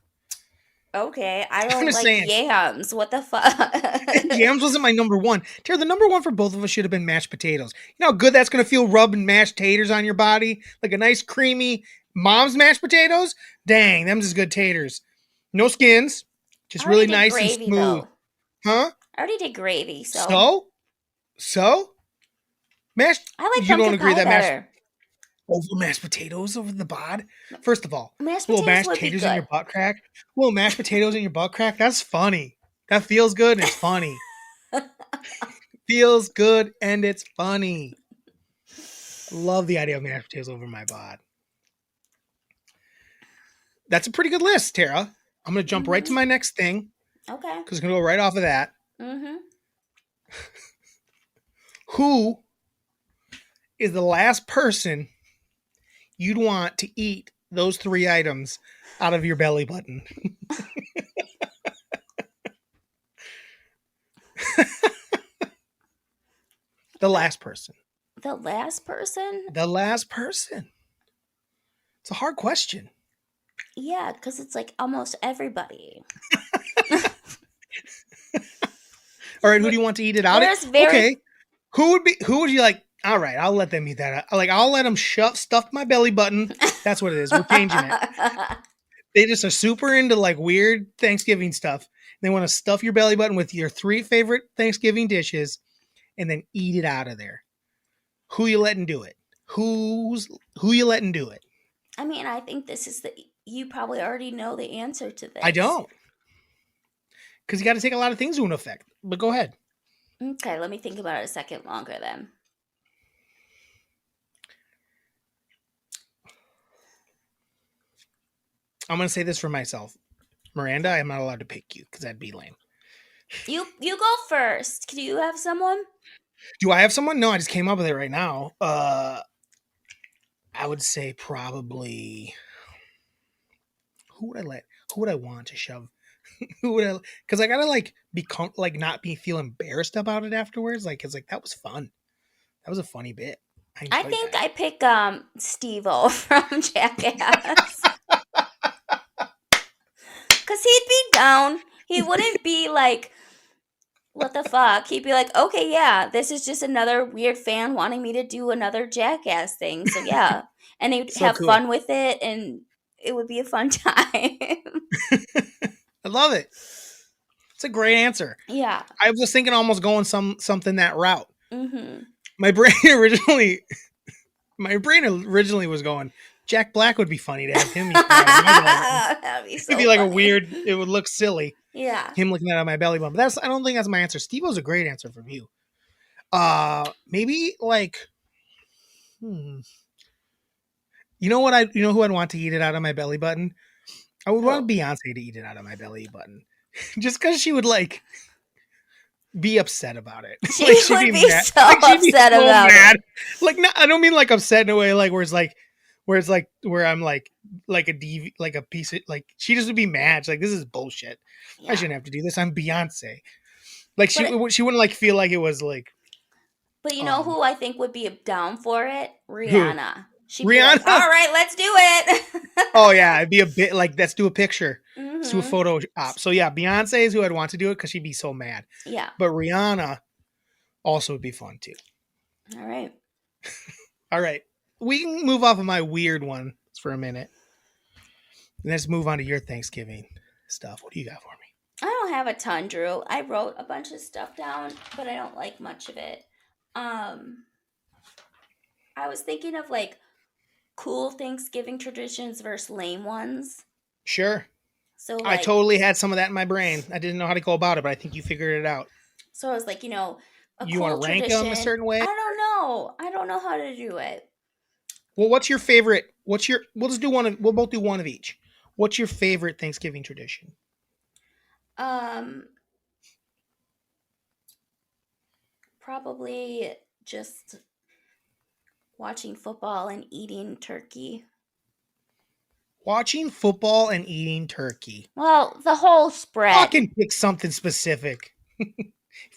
Okay, I I'm don't just like saying, yams. What the fuck? yams wasn't my number one. Tara, the number one for both of us should have been mashed potatoes. You know how good that's gonna feel rubbing mashed taters on your body, like a nice creamy mom's mashed potatoes. Dang, them's just good taters. No skins, I just already really did nice and gravy smooth. though. Huh? I already did gravy, so So, so mashed. I like You don't pumpkin agree pie that mashed better. over mashed potatoes over the bod? First of all, Mashed little potatoes mashed would be taters in good. your butt crack. Little mashed potatoes in your butt crack. That's funny. That feels good and it's funny. Feels good and it's funny. Love the idea of mashed potatoes over my bod. That's a pretty good list, Tara. I'm gonna jump right to Mhm. my next thing Okay. because it's gonna go right off of that. Mhm. Who is the last person you'd want to eat those three items out of your belly button? The last person. The last person? The last person. It's a hard question. Yeah, because it's like almost everybody. All right, who do you want to eat it out? There's very. Okay, who would you like? All right, I'll let them eat that. Like I'll let them stuff my belly button. That's what it is. We're changing it. They just are super into like weird Thanksgiving stuff. They want to stuff your belly button with your three favorite Thanksgiving dishes and then eat it out of there. Who you letting do it? Who you letting do it? I mean, I think this is the. You probably already know the answer to I this. don't, because you got to take a lot of things into effect. But go ahead. Okay, let me think about it a second longer then. I'm gonna say this for myself, Miranda. I'm not allowed to pick you because that'd be lame. You go first. Do you have someone? Do I have someone? No, I just came up with it right now. I would say probably who would I let? Who would I want to shove? Who would I? Because I gotta like like not be feel embarrassed about it afterwards. Like it's like that was fun. That was a funny bit. I I enjoyed think that. I pick Steve-O from Jackass. Cause he'd be down. He wouldn't be like, what the fuck? He'd be like, okay, yeah, this is just another weird fan wanting me to do another Jackass thing. So yeah. And he'd So have cool. fun with it and it would be a fun time. I love it. It's a great answer. Yeah. I was thinking almost going something that route. Mm-hmm. My brain originally was going, Jack Black would be funny to have him eat that out of my belly button. That'd be It'd so be like a funny. weird, it would look silly, Yeah. him looking out of my belly button. But I don't think that's my answer. Steve-O's a great answer from you. Maybe like, you know what you know who I'd want to eat it out of my belly button? I would Who? want Beyonce to eat it out of my belly button. Just because she would like be upset about it. She Like she'd would be be mad. so Like she'd be upset so about mad. it. Like no, I don't mean like upset in a way like where it's like where I'm like a like a piece of like she just would be mad. She's like this is bullshit. I Yeah. shouldn't have to do this. I'm Beyonce. Like But it, she wouldn't like feel like it was like but you know who I think would be down for it? who Rihanna. She'd be like, Rihanna. "All right, let's do it." Oh yeah, it'd be a bit like let's do a picture. Let's do a Mhm. photo op. So yeah, Beyonce is who I'd want to do it because she'd be so mad. Yeah. But Rihanna also would be fun too. All right. All right. We can move off of my weird one for a minute. Let's move on to your Thanksgiving stuff. What do you got for me? I don't have a ton, Drew. I wrote a bunch of stuff down, but I don't like much of it. Um, I was thinking of like cool Thanksgiving traditions versus lame ones. Sure. So I like totally had some of that in my brain. I didn't know how to go about it, but I think you figured it out. so I was like, a You want to cool rank them a tradition. certain way? I don't know. I don't know how to do it. Well, what's your favorite? We'll just do one of, we'll both do one of each. What's your favorite Thanksgiving tradition? Um Probably just watching football and eating turkey. Watching football and eating turkey. Well, the whole spread. Fucking pick something specific.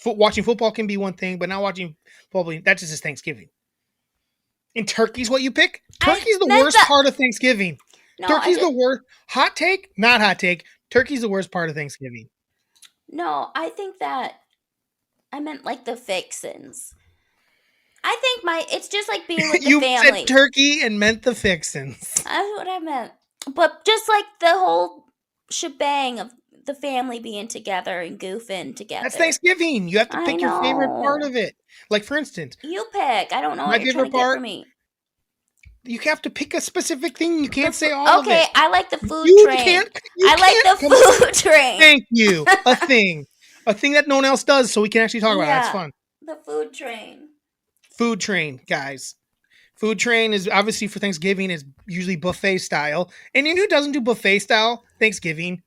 Watching football can be one thing, but not watching football, that's just Thanksgiving. And turkey's what you pick? I Turkey's the meant worst part of Thanksgiving. no, I Turkey's just the worst. Hot take? Not hot take. Turkey's the worst part of Thanksgiving. no, I think that I meant like the fixins. I think it's just like being with the You said family. turkey and meant the fixins. That's what I meant. But just like the whole shebang of the family being together and goofing together. That's Thanksgiving. You have to I pick your favorite part know. of it. Like, for instance, You pick. I don't know my what you're trying favorite to get part, from me. you have to pick a specific thing. You can't say all of Okay, it. I like the food You train. can't. You I can't like the food train. Thank you. A thing. A thing that no one else does, so we can actually talk about it. That's fun. The food train. Food train, guys. Food train is obviously for Thanksgiving is usually buffet style. And you know who doesn't do buffet style Thanksgiving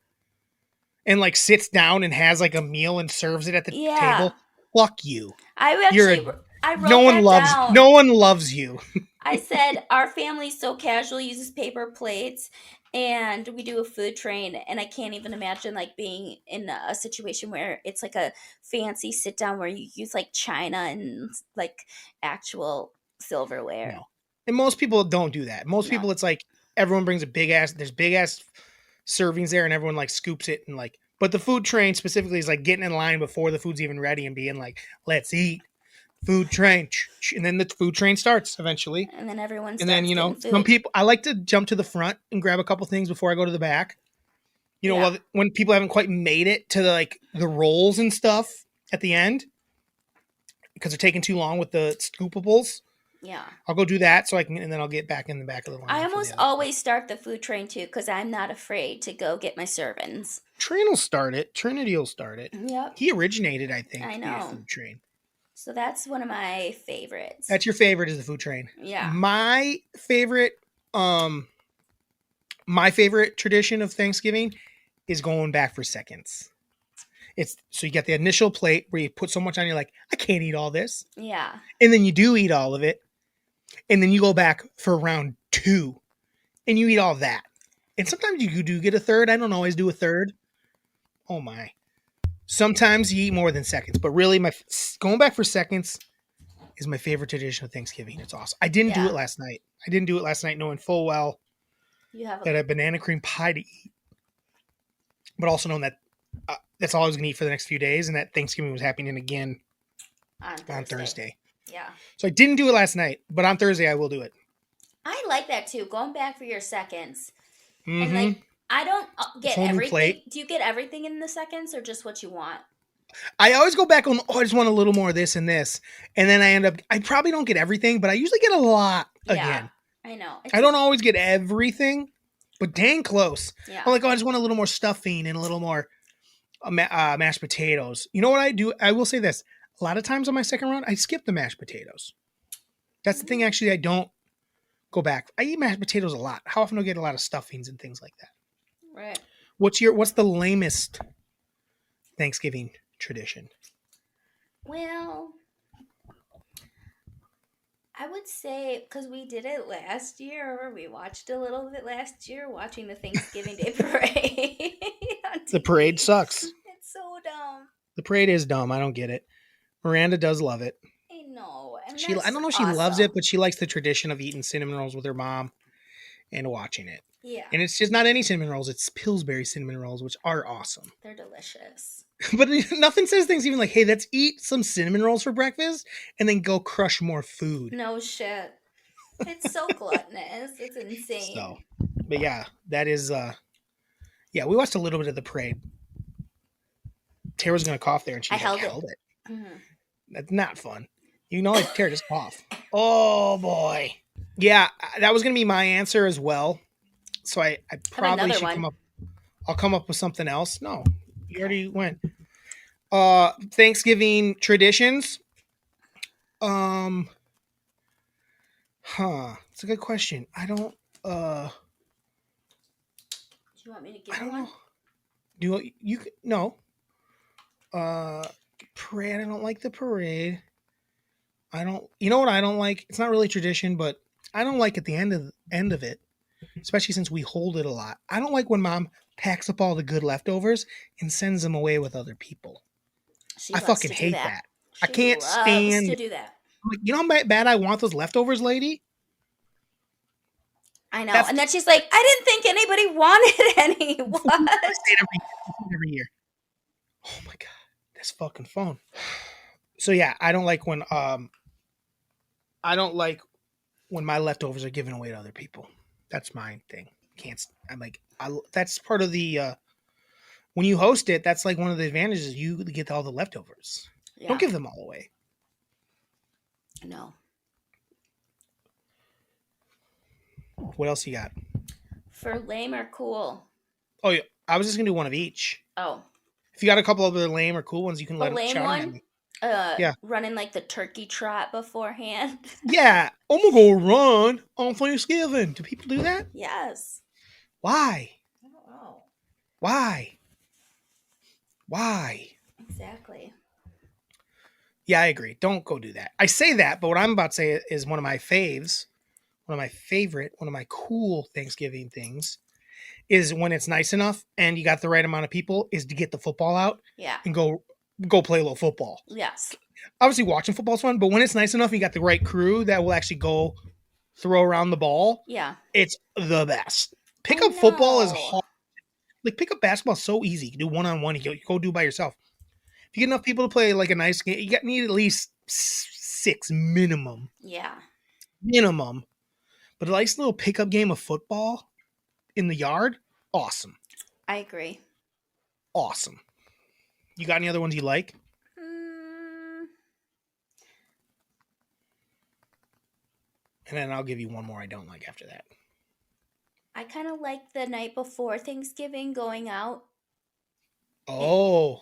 and like sits down and has like a meal and serves it at the table? Fuck you. I No wrote one that loves down. no one loves you. I said our family so casually uses paper plates and we do a food train, and I can't even imagine like being in a situation where it's like a fancy sit down where you use like china and like actual silverware. No. And most people don't do that. Most No. people it's like everyone brings a there's big ass servings there and everyone like scoops it and like but the food train specifically is like getting in line before the food's even ready and being like, let's eat. Food train. And then the food train starts eventually. And then everyone starts And then, getting food. some people, I like to jump to the front and grab a couple things before I go to the back. When people haven't quite made it to the rolls and stuff at the end because they're taking too long with the scoopables. Yeah. I'll go do that and then I'll get back in the back of the line. I almost always start the food train too because I'm not afraid to go get my servings. Train will start it. Trinity will start it. Yep. He originated, I think. I know. The food train. So that's one of my favorites. That's your favorite is the food train. Yeah. My favorite tradition of Thanksgiving is going back for seconds. So you get the initial plate where you put so much on, you're like, I can't eat all this. Yeah. And then you do eat all of it. And then you go back for round 2 and you eat all that. And sometimes you do get a third. I don't always do a third. Oh my. Sometimes you eat more than seconds, but really going back for seconds is my favorite tradition of Thanksgiving. It's awesome. I didn't do it last night. Knowing full well that a banana cream pie to eat, but also knowing that that's all I was going to eat for the next few days and that Thanksgiving was happening again on Thursday. Yeah. So I didn't do it last night, but on Thursday I will do it. I like that too. Going back for your seconds. Mm-hmm. And I don't get everything. Do you get everything in the seconds or just what you want? I always go back on, I just want a little more of this and this. And then I probably don't get everything, but I usually get a lot again. I know. I don't always get everything, but dang close. Yeah. I'm like, I just want a little more stuffing and a little more mashed potatoes. You know what I do? I will say this. A lot of times on my second round, I skip the mashed potatoes. That's the thing, actually, I don't go back. I eat mashed potatoes a lot. How often do I get a lot of stuffings and things like that? Right. What's the lamest Thanksgiving tradition? Well, I would say, because we did it last year, or we watched a little bit last year, watching the Thanksgiving Day parade. The parade sucks. It's so dumb. The parade is dumb. I don't get it. Miranda does love it. I know. I don't know if she loves it, but she likes the tradition of eating cinnamon rolls with her mom and watching it. Yeah. And it's just not any cinnamon rolls. It's Pillsbury cinnamon rolls, which are awesome. They're delicious. But nothing says Thanksgiving like, hey, let's eat some cinnamon rolls for breakfast and then go crush more food. No shit. It's so gluttonous. It's insane. So, but yeah, that is Yeah, we watched a little bit of the parade. Tara was gonna cough there, and I she like held it. held it. Mm-hmm. That's not fun. You know, like Tara, just cough. Oh boy. Yeah, that was gonna be my answer as well. So I I have probably another should one. come up. I'll come up with something else. No, you Okay. already went. Thanksgiving traditions. Um, It's a good question. Uh Do you want me to give I you don't know. one? Do you no. Uh Parade, I don't like the parade. I don't you know what I don't like? It's not really tradition, but I don't like at the end of it, especially since we hold it a lot. I don't like when mom packs up all the good leftovers and sends them away with other people. She I loves fucking to do hate that. that. I She can't loves stand to do that. I'm like, you know how bad I want those leftovers, lady? I know. That's And then she's like, I didn't think anybody wanted any. I What? say it every year. I say it every year. Oh my god, this fucking phone. So yeah, I don't like when my leftovers are given away to other people. That's my thing. Can't I'm like that's part of the when you host it, that's like one of the advantages. You get all the leftovers. Don't Yeah. give them all away. No. What else you got? For lame or cool? Oh yeah, I was just gonna do one of each. Oh, If you got a couple other lame or cool ones, you can a let them lame shout them at one? me. Uh, Yeah, running like the turkey trot beforehand. yeah. I'm gonna go run on Thanksgiving. Do people do that? Yes. Why? I don't know. Why? Why? Exactly. Yeah, I agree. Don't go do that. I say that, but what I'm about to say is one of my faves, one of my cool Thanksgiving things is when it's nice enough and you got the right amount of people is to get the football out Yeah. and go play a little football. Yes. Obviously watching football's fun, but when it's nice enough and you got the right crew that will actually go throw around the ball, Yeah. it's the best. I Pickup football is know. hard. Like pickup basketball is so easy. You can do one on one. You go do by yourself. If you get enough people to play like a nice game, need at least six minimum. Yeah. Minimum. But a nice little pickup game of football in the yard, awesome. I agree. Awesome. You got any other ones you like? Mm, And then I'll give you one more I don't like after that. I kind of like the night before Thanksgiving going out. Oh,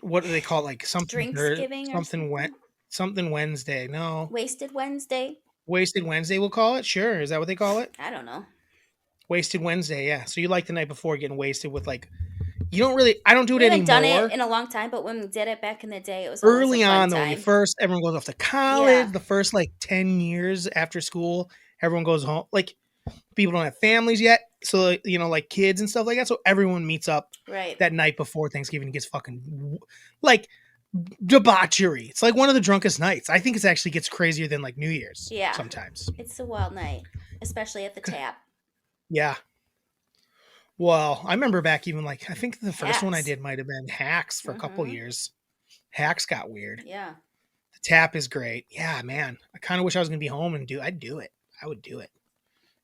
what do they call it? Like something Drinksgiving or something went something. something Wednesday. No, Wasted Wednesday. Wasted Wednesday. We'll call it. Sure, is that what they call it? I don't know. Wasted Wednesday. Yeah. So you like the night before getting wasted with like you don't really. I don't do it We haven't done it anymore. in a long time, but when we did it back in the day, it was always a Early fun on though, when you time. first everyone goes off to college, Yeah. the first like 10 years after school, everyone goes home. Like people don't have families yet, so like kids and stuff like that. So everyone meets up Right. that night before Thanksgiving and gets fucking like debauchery. It's like one of the drunkest nights. I think it actually gets crazier than like New Year's Yeah. sometimes. It's a wild night, especially at the tap. Yeah. Well, I remember back even like I think the first one I Hacks. did might have been Hacks for a couple Mm-hmm. years. Hacks got weird. Yeah. The tap is great. Yeah, man. I kind of wish I was gonna be home and I'd do it. I would do it.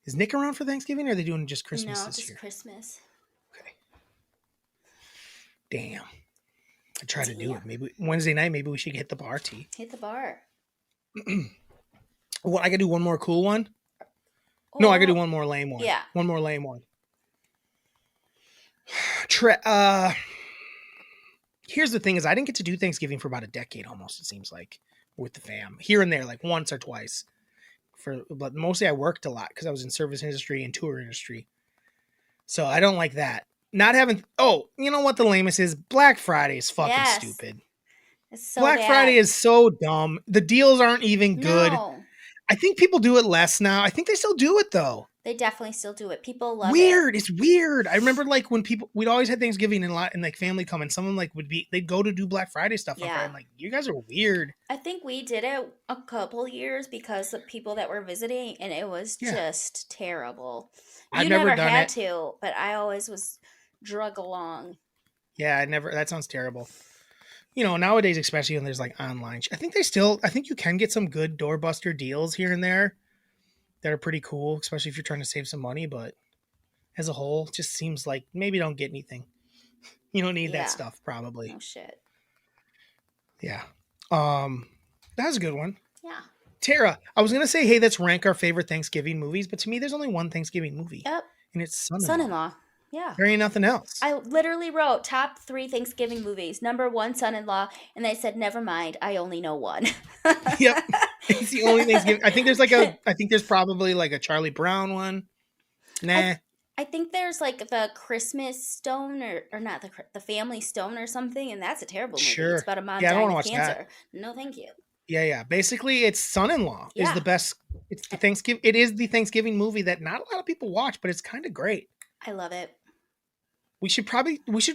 Is Nick around for Thanksgiving or are they doing just Christmas No, this just year? Christmas. Okay. Damn. I try to do Damn. it. Maybe Wednesday night, maybe we should hit the bar tea. Hit the bar. What I gotta do one more cool one? No, I gotta do Oh, one more lame one. yeah. One more lame one. Tre- uh Here's the thing is I didn't get to do Thanksgiving for about a decade almost, it seems like, with the fam. Here and there, like once or twice. But mostly I worked a lot because I was in service industry and tour industry. So I don't like that. Not having you know what the lamest is? Black Friday is fucking Yes. stupid. It's so Black Friday bad. is so dumb. The deals aren't even good. No. I think people do it less now. I think they still do it though. They definitely still do it. People love it. Weird. It's weird. I remember like when we'd always had Thanksgiving and like family come and someone like they'd go to do Black Friday stuff on Friday. Yeah. I'm like, you guys are weird. I think we did it a couple years because of people that were visiting, and it was Yeah. just terrible. I've You never never done had it. to, but I always was drug along. Yeah, I never. That sounds terrible. Nowadays, especially when there's like online, I think you can get some good doorbuster deals here and there that are pretty cool, especially if you're trying to save some money. But as a whole just seems like maybe don't get anything. You don't need that Yeah. stuff, probably. No shit. Yeah. Um, that was a good one. Yeah. Tara, I was gonna say, hey, let's rank our favorite Thanksgiving movies, but to me, there's only one Thanksgiving movie, Yep. and it's Son-in-Law. Son-in-law. Yeah. There ain't nothing else. I literally wrote top 3 Thanksgiving movies. Number 1, Son-in-Law, and they said, never mind, I only know one. Yep, it's the only Thanksgiving. I think there's probably like a Charlie Brown one. I Nah, I think there's like the Christmas Stone or not the Family Stone or something, and that's a terrible movie. It's sure. about a mom Yeah, I don't dying want to of watch that. cancer. No, thank you. Yeah, yeah. Basically, it's Son-in-Law is the Yeah, best. It's the Thanksgiving. It is the Thanksgiving movie that not a lot of people watch, but it's kind of great. I love it. We should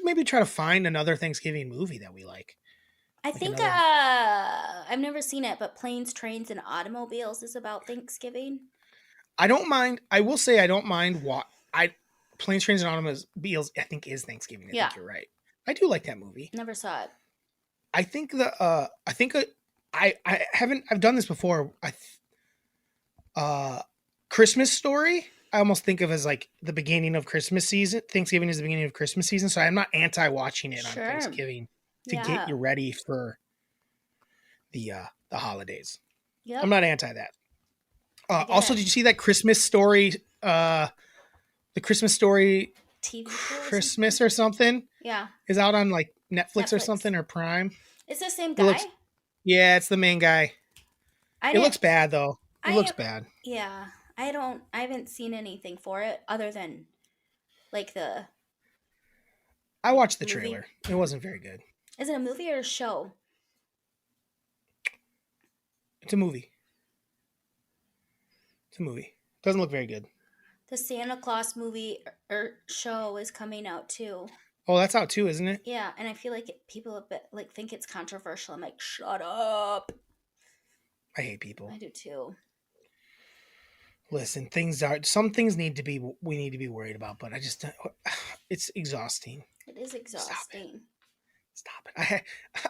maybe try to find another Thanksgiving movie that we like. I Like think another. I've never seen it, but Planes, Trains, and Automobiles is about Thanksgiving. I don't mind. I will say I don't mind what I Planes, Trains, and Automobiles. I think is Thanksgiving. I Yeah, think you're right. I do like that movie. never saw it. I think I haven't I've done this before. Christmas Story. I almost think of as like the beginning of Christmas season. Thanksgiving is the beginning of Christmas season, so I'm not anti watching it on Sure. Thanksgiving to get Yeah. you ready for the holidays. I'm Yep. not anti that. I get Also, it. did you see that Christmas Story? The Christmas Story TV show or Christmas something? or something Yeah. is out on like Netflix or Netflix. something or Prime. It's the same It guy. looks Yeah, it's the main guy. I It didn't. looks bad though. It looks I bad. yeah. I don't. I haven't seen anything for it other than like the I watched the movie. trailer. It wasn't very good. Is it a movie or a show? It's a movie. It's a movie. Doesn't look very good. The Santa Claus movie or show is coming out too. Oh, that's out too, isn't it? Yeah, and I feel like people a bit like think it's controversial. I'm like, shut up. I hate people. I do too. Listen, some things we need to be worried about, but I just it's exhausting. It is Stop it. exhausting. Stop it.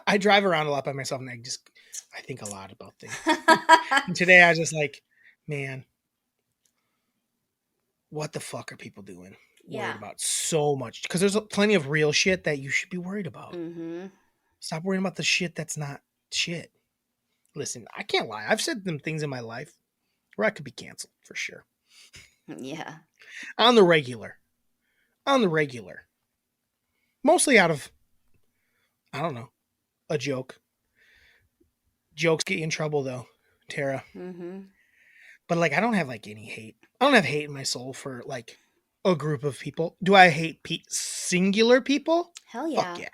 I drive around a lot by myself and I think a lot about things. And today I was just like, man, what the fuck are people doing? Yeah. Worried about so much because there's plenty of real shit that you should be worried about. Mm-hmm. Stop worrying about the shit that's not shit. Listen, I can't lie. I've said them things in my life where I could be canceled for sure. Yeah. On the regular. On the regular. Mostly out of, I don't know, a joke. Jokes get you in trouble though, Tara. Mm-hmm. But like, I don't have like any hate. I don't have hate in my soul for like a group of people. Do I hate singular people? Hell yeah. Fuck yeah.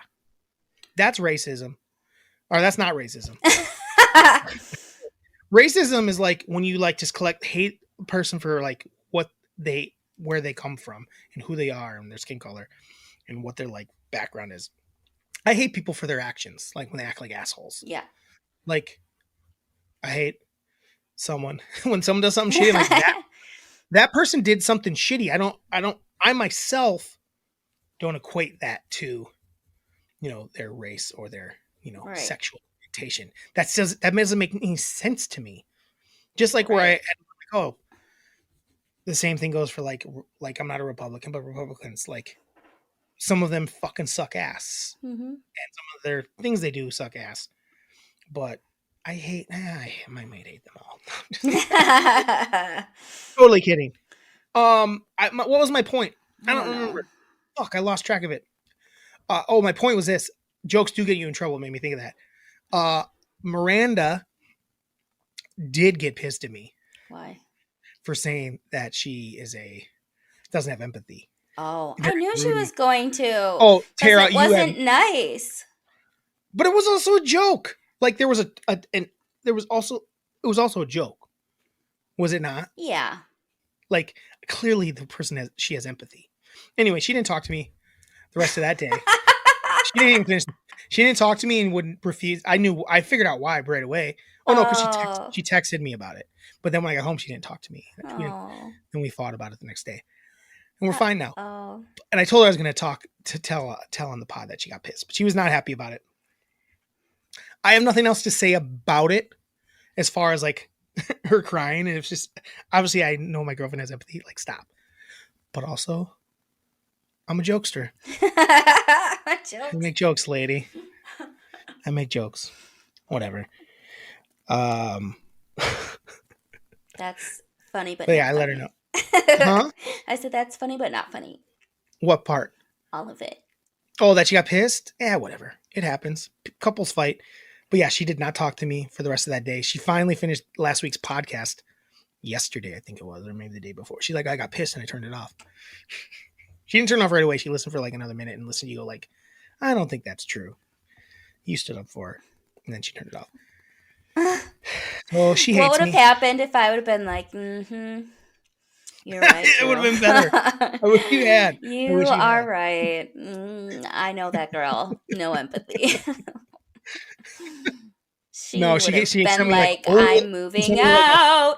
That's racism. Or that's not racism. Racism is like when you like just hate a person for like where they come from and who they are and their skin color and what their like background is. I hate people for their actions, like when they act like assholes. Yeah. Like I hate someone when someone does something shitty like that. That person did something shitty. I myself don't equate that to, their race or their, Right. sexual orientation. That doesn't make any sense to me. Just like where the same thing goes for like I'm not a Republican, but Republicans, like some of them fucking suck ass. Mm-hmm. And some of their things they do suck ass. But I might hate them all. Totally kidding. What was my point? I don't remember. Fuck, I lost track of it. My point was this. Jokes do get you in trouble. It made me think of that. Miranda did get pissed at me. Why? For saying that she doesn't have empathy. Oh, I knew she was going to. Oh, Tara, it wasn't nice. But it was also a joke. Like there was it was also a joke. Was it not? Yeah. Like clearly the person she has empathy. Anyway, she didn't talk to me the rest of that day. She didn't even finish. She didn't talk to me and wouldn't refuse. I figured out why right away. Oh no, because she texted me about it. But then when I got home, she didn't talk to me. Then we fought about it the next day, and we're fine now. Oh. And I told her I was going to tell on the pod that she got pissed, but she was not happy about it. I have nothing else to say about it, as far as like her crying. And it's just obviously I know my girlfriend has empathy. Like stop, but also I'm a jokester. I Jokes. make jokes, lady. I make jokes. Whatever. Um, That's funny, but but yeah, not I let her know. funny. Huh? I said that's funny, but not funny. What part? All of it. Oh, that she got pissed? Yeah, whatever. It happens. Couples fight. But yeah, she did not talk to me for the rest of that day. She finally finished last week's podcast yesterday, I think it was, or maybe the day before. She's like, I got pissed and I turned it off. She didn't turn it off right away. She listened for like another minute and listened to you go like, I don't think that's true. You stood up for her. And then she turned it off. Oh, she What hates would have me. happened if I would have been like, you're right, It would Drew. have been better. I wish you had. I You wish you are had. right. I know that girl. No empathy. She No, would have she sent been me like a like, whole I'm she moving sent me like a out.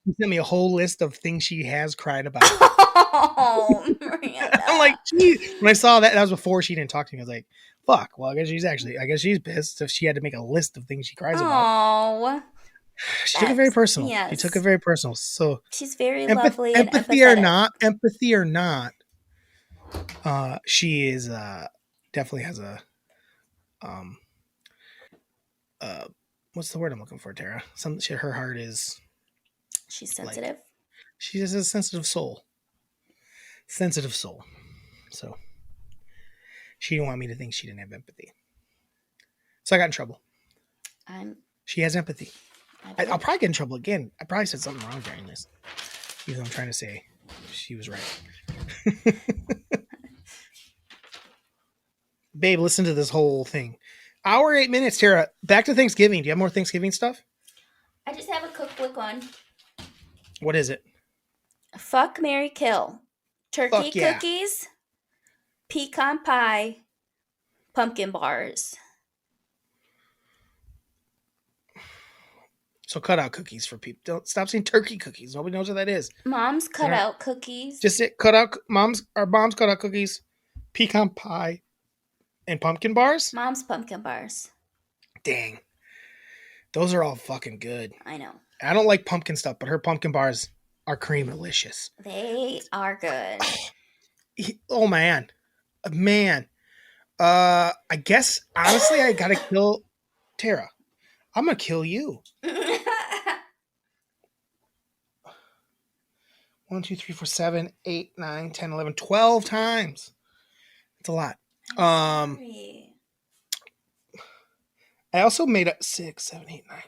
she sent me a whole list of things she has cried about. Oh, I'm like, Miranda. gee. When I saw that was before she didn't talk to me. I was like, fuck. Well, I guess she's pissed if she had to make a list of things she cries about. Oh, She took it very that's, personal. She took it yes. very personal. So She's very lovely and empathy empathetic. or not, she is definitely has a um uh what's the word I'm looking for, Tara? Her heart is She's like sensitive. she has a sensitive soul. Sensitive soul. So she didn't want me to think she didn't have empathy. So I got in trouble. I'm. She has empathy. I I'll believe. probably get in trouble again. I probably said something wrong during this. Even though I'm trying to say she was right. Babe, listen to this whole thing. Hour 8 minutes, Tara. Back to Thanksgiving. Do you have more Thanksgiving stuff? I just have a cookbook on. What is it? Fuck, Mary, kill. Turkey Fuck yeah. cookies, pecan pie, pumpkin bars. So cut out cookies for people. Don't stop saying turkey cookies. Nobody knows what that is. Mom's cutout cookies. Just it. Cut out mom's cut out cookies, pecan pie, and pumpkin bars. Mom's pumpkin bars. Dang, those are all fucking good. I know. I don't like pumpkin stuff, but her pumpkin bars are cream delicious. They are good. Oh man, man. I guess honestly, I gotta kill Tara. I'm gonna kill you. 1, 2, 3, 4, 7, 8, 9, 10, 11, 12 times. It's a lot. Sorry. I also made up 6, 7, 8, 9, 10, 11,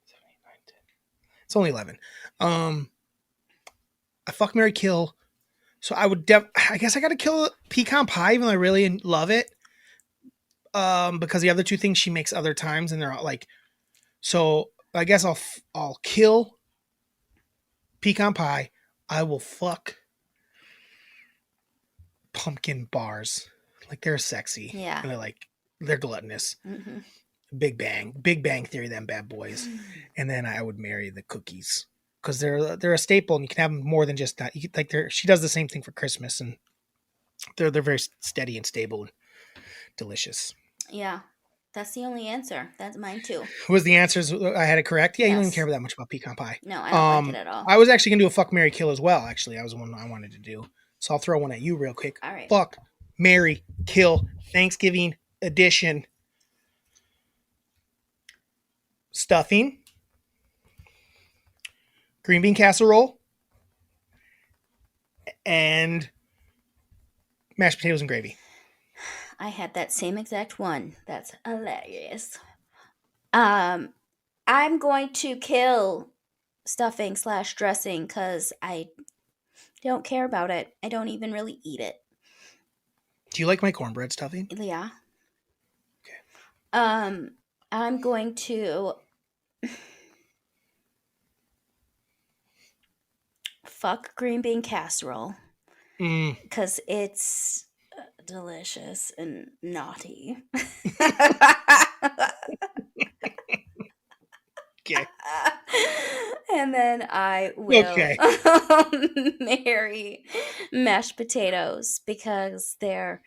7, 8, 9, 10. It's only 11. I fuck Mary kill. So I guess I gotta kill pecan pie, even though I really love it. Because the other two things she makes other times, and they're all like, so I guess I'll kill pecan pie. I will fuck pumpkin bars. Like they're sexy. Yeah. And they're gluttonous. Mm-hmm. Big Bang Theory, them bad boys. And then I would marry the cookies because they're a staple, and you can have them more than just that. She does the same thing for Christmas, and they're very steady and stable and delicious. Yeah. That's the only answer. That's mine too. Was the answers I had it correct? Yeah, Yes. you don't even care that much about pecan pie. No, I don't like it at all. I was actually gonna do a fuck Mary kill as well. Actually, that was one I wanted to do. So I'll throw one at you real quick. All right. Fuck Mary kill Thanksgiving edition. Stuffing, green bean casserole, and mashed potatoes and gravy. I had that same exact one. That's hilarious. I'm going to kill stuffing / dressing because I don't care about it. I don't even really eat it. Do you like my cornbread stuffing? Yeah. Okay. I'm going to fuck green bean casserole because it's delicious and naughty. Okay. And then I will Okay. marry mashed potatoes because they're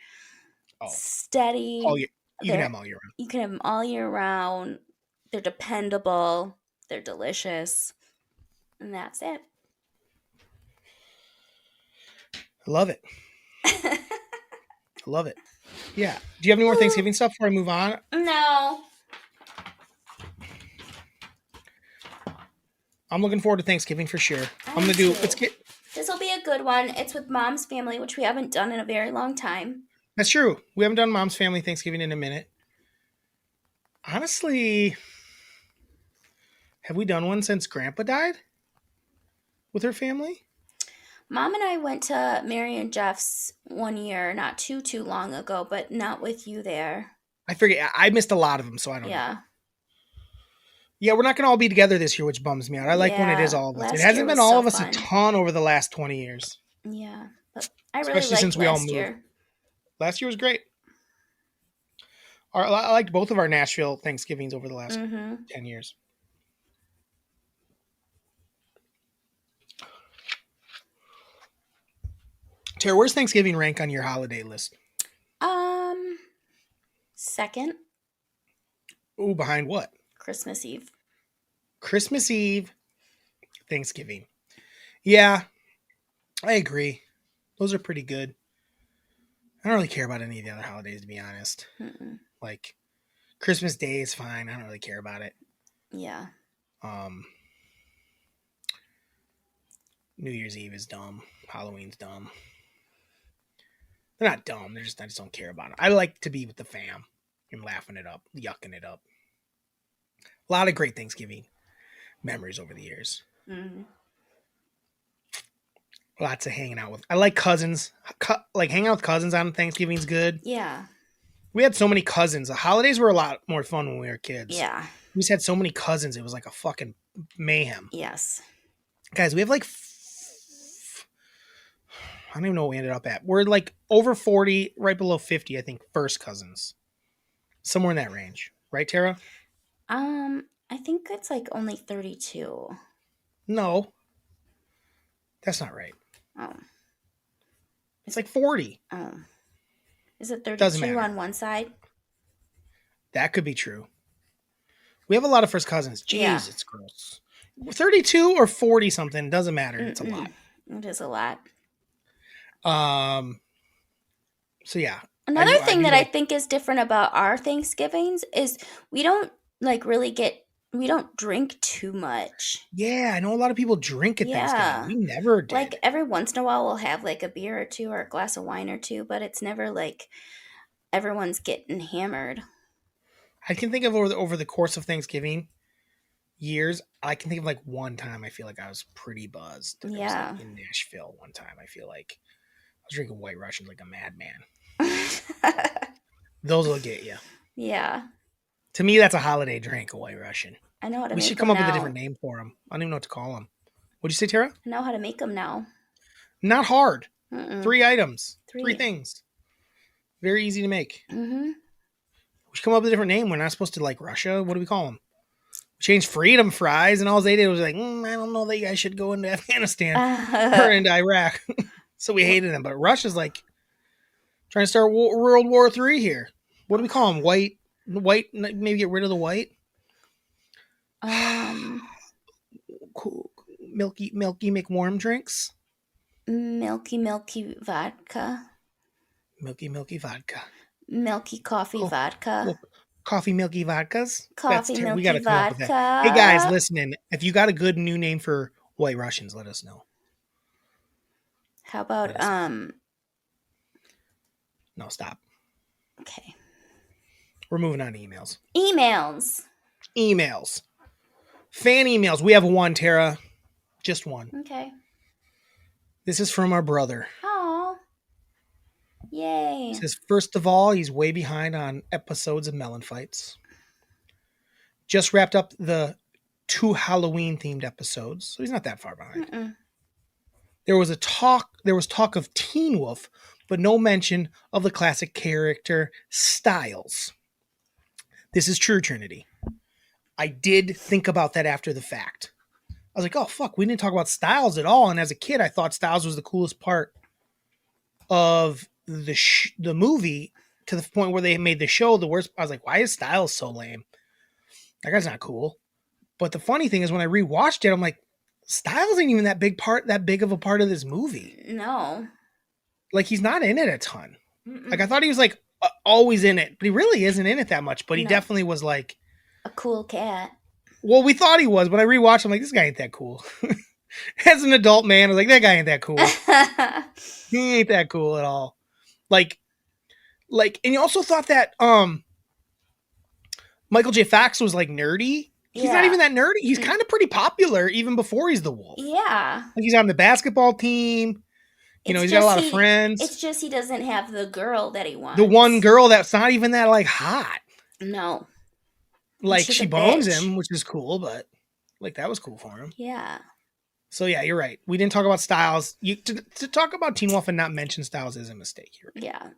steady. You can have them all year round. You can have them all year round. They're dependable. They're delicious. And that's it. I love it. I love it. Yeah. Do you have any more Thanksgiving stuff before I move on? No. I'm looking forward to Thanksgiving for sure. I I'm am gonna do. too. Let's get. This will be a good one. It's with Mom's family, which we haven't done in a very long time. That's true. We haven't done Mom's family Thanksgiving in a minute. Honestly, have we done one since Grandpa died with her family? Mom and I went to Mary and Jeff's one year, not too long ago, but not with you there. I forget. I missed a lot of them, so I don't know. Yeah. Yeah, we're not going to all be together this year, which bums me out. I like when it is Yeah. all of us. It Last year hasn't been was all so of us a fun. ton over the last 20 years, Yeah. But I really especially liked since we all last moved. year. Last year was great. I liked both of our Nashville Thanksgivings over the last 10 years. Tara, where's Thanksgiving rank on your holiday list? Second. Ooh, behind what? Christmas Eve. Christmas Eve, Thanksgiving. Yeah, I agree. Those are pretty good. I don't really care about any of the other holidays, to be honest. Mm-mm. Like, Christmas Day is fine. I don't really care about it. Yeah. New Year's Eve is dumb. Halloween's dumb. They're not dumb. I just don't care about it. I like to be with the fam and laughing it up, yucking it up. A lot of great Thanksgiving memories over the years. Mm-hmm. Lots of hanging out with. I like cousins. Like hanging out with cousins on Thanksgiving's good. Yeah. We had so many cousins. The holidays were a lot more fun when we were kids. Yeah. We just had so many cousins. It was like a fucking mayhem. Yes. Guys, we have like I don't even know what we ended up at. We're like over 40, right below 50, I think, first cousins. Somewhere in that range. Right, Tara? I think it's like only 32. No. That's not right. Oh. It's like 40. Oh. Is it Doesn't 32 matter. on one side? That could be true. We have a lot of first cousins. Jeez, Yeah. it's gross. 32 or 40 something, doesn't matter. It's a lot. It is a lot. So yeah. Another thing that I think is different about our Thanksgivings is we don't like really we don't drink too much. Yeah, I know a lot of people drink at Thanksgiving. We never did. Like every once in a while we'll have like a beer or two or a glass of wine or two, but it's never like everyone's getting hammered. I can think of over the course of Thanksgiving years, I can think of like one time I feel like I was pretty buzzed. Yeah. It was like in Nashville one time. I feel like I was drinking White Russians like a madman. Those will get you. Yeah. To me, that's a holiday drink, a White Russian. I know how to We make should them come up now. with a different name for them. I don't even know what to call them. What'd you say, Tara? I know how to make them now. Not hard. Mm-mm. 3 items. 3. 3 things. Very easy to make. Mm-hmm. We should come up with a different name. We're not supposed to like Russia. What do we call them? We changed freedom fries, and all they did was like, I don't know that you guys should go into Afghanistan or into Iraq. So we hated them. But Russia's like trying to start World War III here. What do we call them? White, maybe get rid of the white? Milky McWarm drinks? Milky vodka. Milky vodka. Milky coffee vodka. Coffee milky vodkas? Milky we gotta come vodka. up with that. Hey guys, listening. If you got a good new name for White Russians, let us know. How about No, stop. Okay. We're moving on to emails. Emails. Fan emails. We have one, Tara. Just one. Okay. This is from our brother. Oh. Yay. It says, first of all, he's way behind on episodes of MELLONfights. Just wrapped up the 2 Halloween-themed episodes, so he's not that far behind. Mm-mm. There was talk of Teen Wolf, but no mention of the classic character Styles. This is true, Trinity. I did think about that after the fact. I was like, oh, fuck, we didn't talk about Styles at all. And as a kid, I thought Styles was the coolest part of the movie, to the point where they made the show the worst. I was like, why is Styles so lame? That guy's not cool. But the funny thing is, when I rewatched it, I'm like, Styles ain't even that big of a part of this movie. No. Like he's not in it a ton. Like I Mm-mm. thought he was like always in it, but he really isn't in it that much. But he No, definitely was like, a cool cat. well, we thought he was. When I rewatched, I'm like, this guy ain't that cool. As an adult man, I was like, that guy ain't that cool. He ain't that cool at all. Like, and you also thought that Michael J. Fox was like nerdy. He's not Yeah. even that nerdy. He's kind of pretty popular even before he's the wolf. Yeah. Like he's on the basketball team. You know, It's he's got a just lot of he friends. it's just he doesn't have the girl that he The one wants. girl that's not even that like hot. No. And Like she's a she bones bitch. him, which is cool, but like that was cool for him. Yeah. So yeah, you're right. We didn't talk about Styles. To talk about Teen Wolf and not mention Styles is a mistake. You're right. Yeah.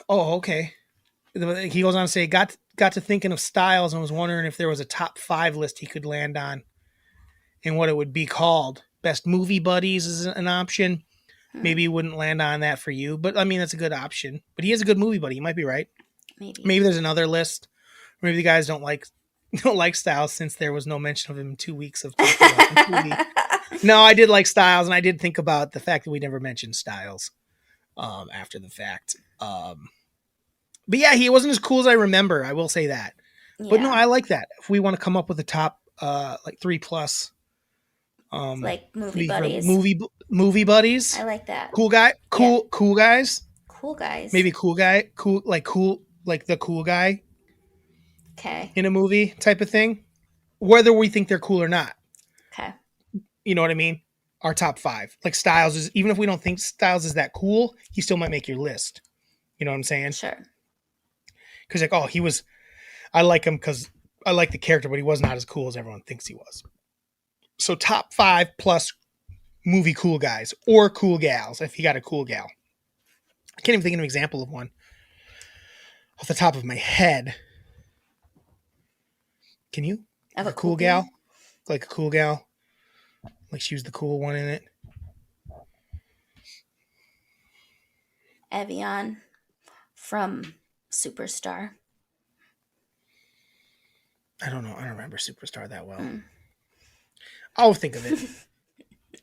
Oh, okay. He goes on to say, got to thinking of Styles and was wondering if there was a top 5 list he could land on and what it would be called. Best movie buddies is an option. Maybe he wouldn't land on that for you, but I mean that's a good option. But he is a good movie buddy. You might be right. Maybe. Maybe there's another list. Maybe the guys don't like Styles since there was no mention of him in 2 weeks of talking about the movie. No, I did like Styles, and I did think about the fact that we never mentioned Styles after the fact. But yeah, he wasn't as cool as I remember. I will say that. Yeah. But no, I like that. If we want to come up with a top like 3+, like movie buddies. Movie buddies. I like that. Cool guy, cool guys. Cool guys. Maybe cool guy, cool like the cool guy. Okay. In a movie type of thing, whether we think they're cool or not. Okay. You know what I mean? Our top 5. Like Styles is, even if we don't think Styles is that cool, he still might make your list. You know what I'm saying? Sure. Because like, oh, I like him because I like the character, but he was not as cool as everyone thinks he was. So top 5+ movie cool guys or cool gals if you got a cool gal. I can't even think of an example of one off the top of my head. Can you? Of a cool gal? Like a cool gal? Like she was the cool one in it? Evian from Superstar. I don't know. I don't remember Superstar that well. I'll think of it.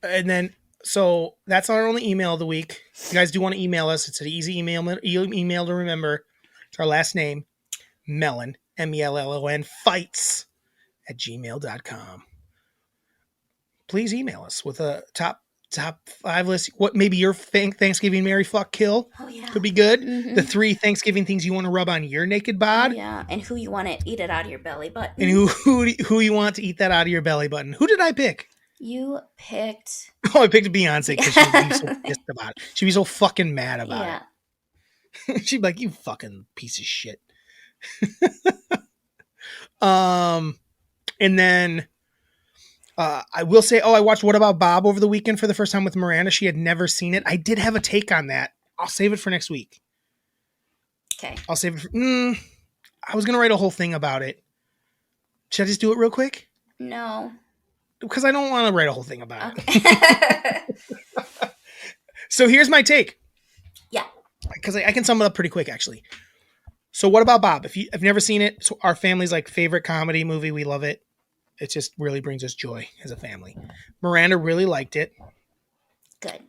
And then, so that's our only email of the week. If you guys do want to email us, it's an easy email to remember. It's our last name, Mellon, MELLON, fights @gmail.com. Please email us with a top 5 list. What maybe your Thanksgiving Mary fuck kill could be good. Mm-hmm. The 3 Thanksgiving things you want to rub on your naked bod. Oh, yeah, and who you want to eat it out of your belly button. And who you want to eat that out of your belly button. Who did I pick? You picked... Oh, I picked Beyonce because she'd be so pissed about it. She'd be so fucking mad about it. She'd be like, you fucking piece of shit. And then I will say, I watched What About Bob over the weekend for the first time with Miranda. She had never seen it. I did have a take on that. I'll save it for next week. Okay. I'll save it for... I was going to write a whole thing about it. Should I just do it real quick? No. Because I don't want to write a whole thing about it. So here's my take. Yeah. Because I can sum it up pretty quick, actually. So What About Bob? If you've never seen it, so our family's like favorite comedy movie. We love it. It just really brings us joy as a family. Miranda really liked it. Good.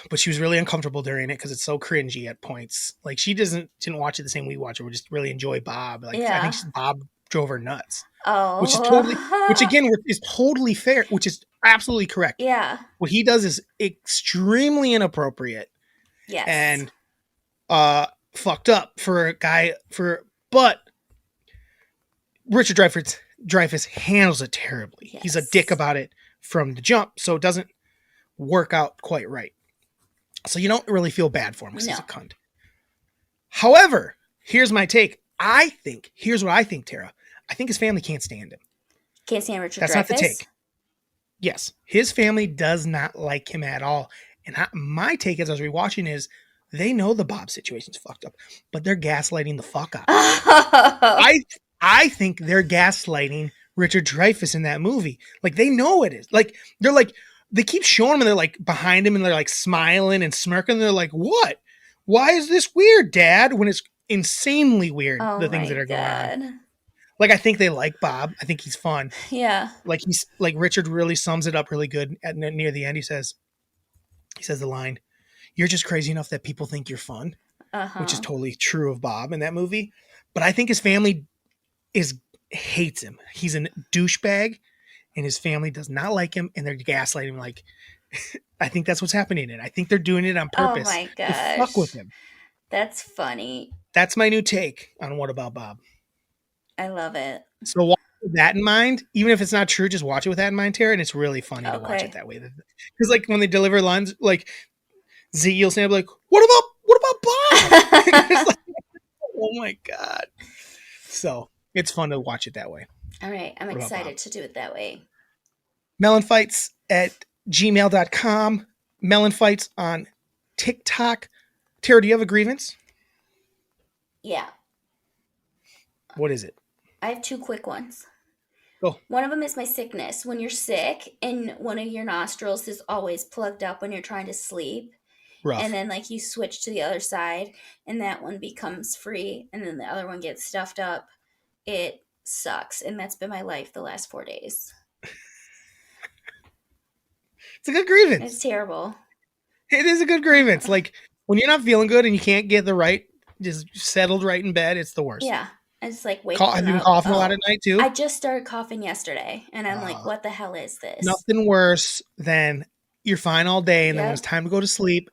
But she was really uncomfortable during it because it's so cringy at points. Like she didn't watch it the same we watch it. We just really enjoy Bob. Like I think Bob drove her nuts. Oh. Which again is totally fair, which is absolutely correct. Yeah. What he does is extremely inappropriate. Yes. And fucked up for a guy but Richard Dreyfuss handles it terribly. Yes. He's a dick about it from the jump, so it doesn't work out quite right. So you don't really feel bad for him because he's a cunt. However, here's my take. Here's what I think, Tara. I think his family can't stand him. Can't stand Richard Dreyfuss? That's not the take. Yes. His family does not like him at all. And my take as I was rewatching is they know the Bob situation's fucked up, but they're gaslighting the fuck out of it. I think they're gaslighting Richard Dreyfuss in that movie. Like they know it is. Like they keep showing him and they're like behind him and they're like smiling and smirking. And they're like, what? Why is this weird, Dad? When it's insanely weird, the things that are going on. Like, I think they like Bob. I think he's fun. Yeah. Like, he's like Richard really sums it up really good at near the end. He says the line, "You're just crazy enough that people think you're fun," which is Uh-huh. totally true of Bob in that movie. But I think his family is hates him. He's a douchebag, and his family does not like him, and they're gaslighting him. Like, I think that's what's happening. And I think they're doing it on Oh purpose my to fuck with gosh. him. That's funny. That's my new take on What About Bob. I love it. So watch with that in mind, even if it's not true, just watch it with that in mind, Tara, and it's really funny to watch it Okay. that way. Because like when they deliver lines, like Ziggy will stand up like, "What about Bob?" It's like, oh my god. So it's fun to watch it that way. All right. I'm What about Bob? excited to do it that way. Melonfights at gmail.com. Melonfights on TikTok. Tara, do you have a grievance? Yeah. What is it? I have two quick ones. Go. One of them is my sickness. When you're sick and one of your nostrils is always plugged up when you're trying to sleep, and Rough. then like you switch to the other side and that one becomes free and then the other one gets stuffed up, it sucks. And that's been my life the last 4 days. It's a good It's grievance. terrible. It is a good grievance. Like when you're not feeling good and you can't get the right, just settled right in bed, it's the worst. Yeah. I just like waking Have you been up. coughing a lot at night too? I just started coughing yesterday and I'm like, what the hell is this? Nothing worse than you're fine all day and then when Yep. it's time to go to sleep,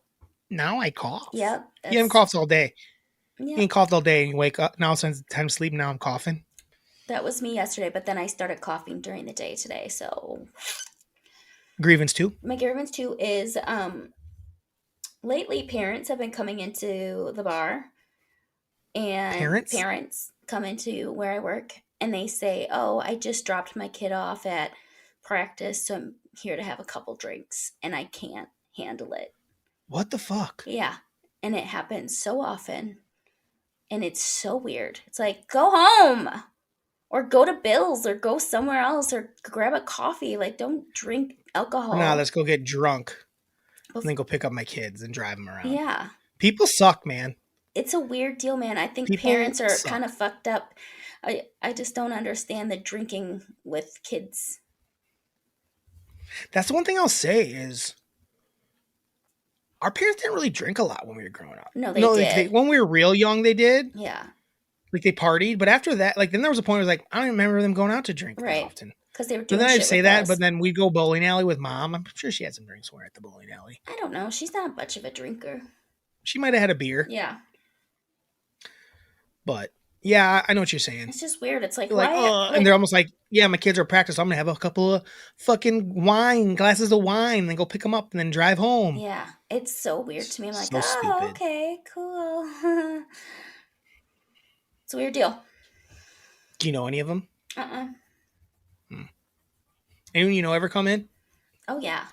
now I cough. Yep. You haven't coughed all day. You Yep. ain't coughed all day and you wake up. Now since it's time to sleep, now I'm coughing. That was me yesterday, but then I started coughing during the day today. So Grievance too? my grievance too is lately parents have been coming into the bar, and parents come into where I work and they say, "Oh, I just dropped my kid off at practice, so I'm here to have a couple drinks," and I can't handle it. What the fuck? Yeah. And it happens so often. And it's so weird. It's like, go home or go to Bill's or go somewhere else or grab a coffee. Like, don't drink alcohol. Nah, let's go get drunk and then go pick up my kids and drive them around. Yeah. People suck, man. It's a weird deal, man. I think People parents are suck. kind of fucked up. I just don't understand the drinking with kids. That's the one thing I'll say is our parents didn't really drink a lot when we were growing up. No, they did. Like when we were real young, they did. Yeah. Like they partied, but after that, like then there was a point where it was like I don't even remember them going out to drink that often. Because they were But doing then I'd shit say with that, us. but then we'd go bowling alley with mom. I'm sure she had some drinks when we were at the bowling alley. I don't know. She's not much of a drinker. She might have had a beer. Yeah. But yeah, I know what you're saying. It's just weird. It's like, Like, why? and they're almost like, yeah, my kids are at practice. So I'm gonna have a couple of fucking glasses of wine, and then go pick them up, and then drive home. Yeah, it's so weird to me. I'm like, So stupid. Okay, cool. It's a weird deal. Do you know any of them? Uh-uh. Anyone you know ever come in? Oh yeah,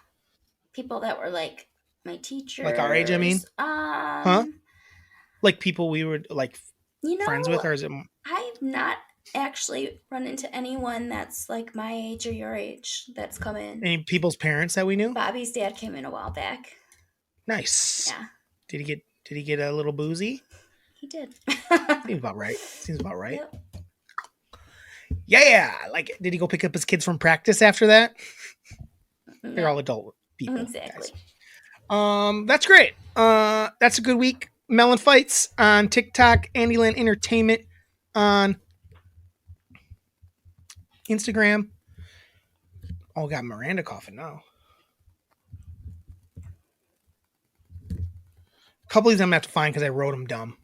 people that were like my teachers, Like our age, I mean. Huh? Like people we were like friends with, or is it? I've not actually run into anyone that's like my age or your age that's come in. Any people's parents that we knew? Bobby's dad came in a while back. Nice. Yeah. Did he get a little boozy? He did. Seems about right. Yep. Yeah. Like, did he go pick up his kids from practice after that? No. They're all adult people. Exactly. Guys. That's great. That's a good week. Melon Fights on TikTok, Andyland Entertainment on Instagram. Oh, got Miranda coughing now. A couple of these I'm gonna have to find because I wrote them dumb.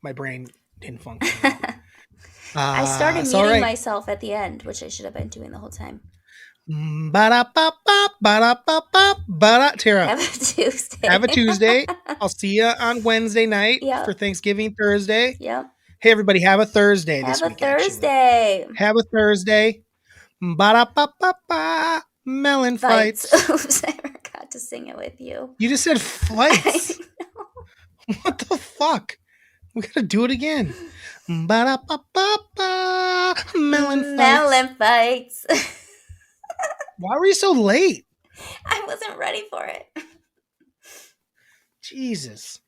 My brain didn't function. I started muting myself at the end, which I should have been doing the whole time. Tara. Have a Tuesday. Have a Tuesday. I'll see you on Wednesday night for Thanksgiving Thursday. Yep. Hey, everybody, have a Thursday this week. Have a Thursday. Melon Fights. Oops, I forgot to sing it with you. You just said fights. What the fuck? We gotta do it again. Melon Fights. Why were you so late? I wasn't ready for it. Jesus.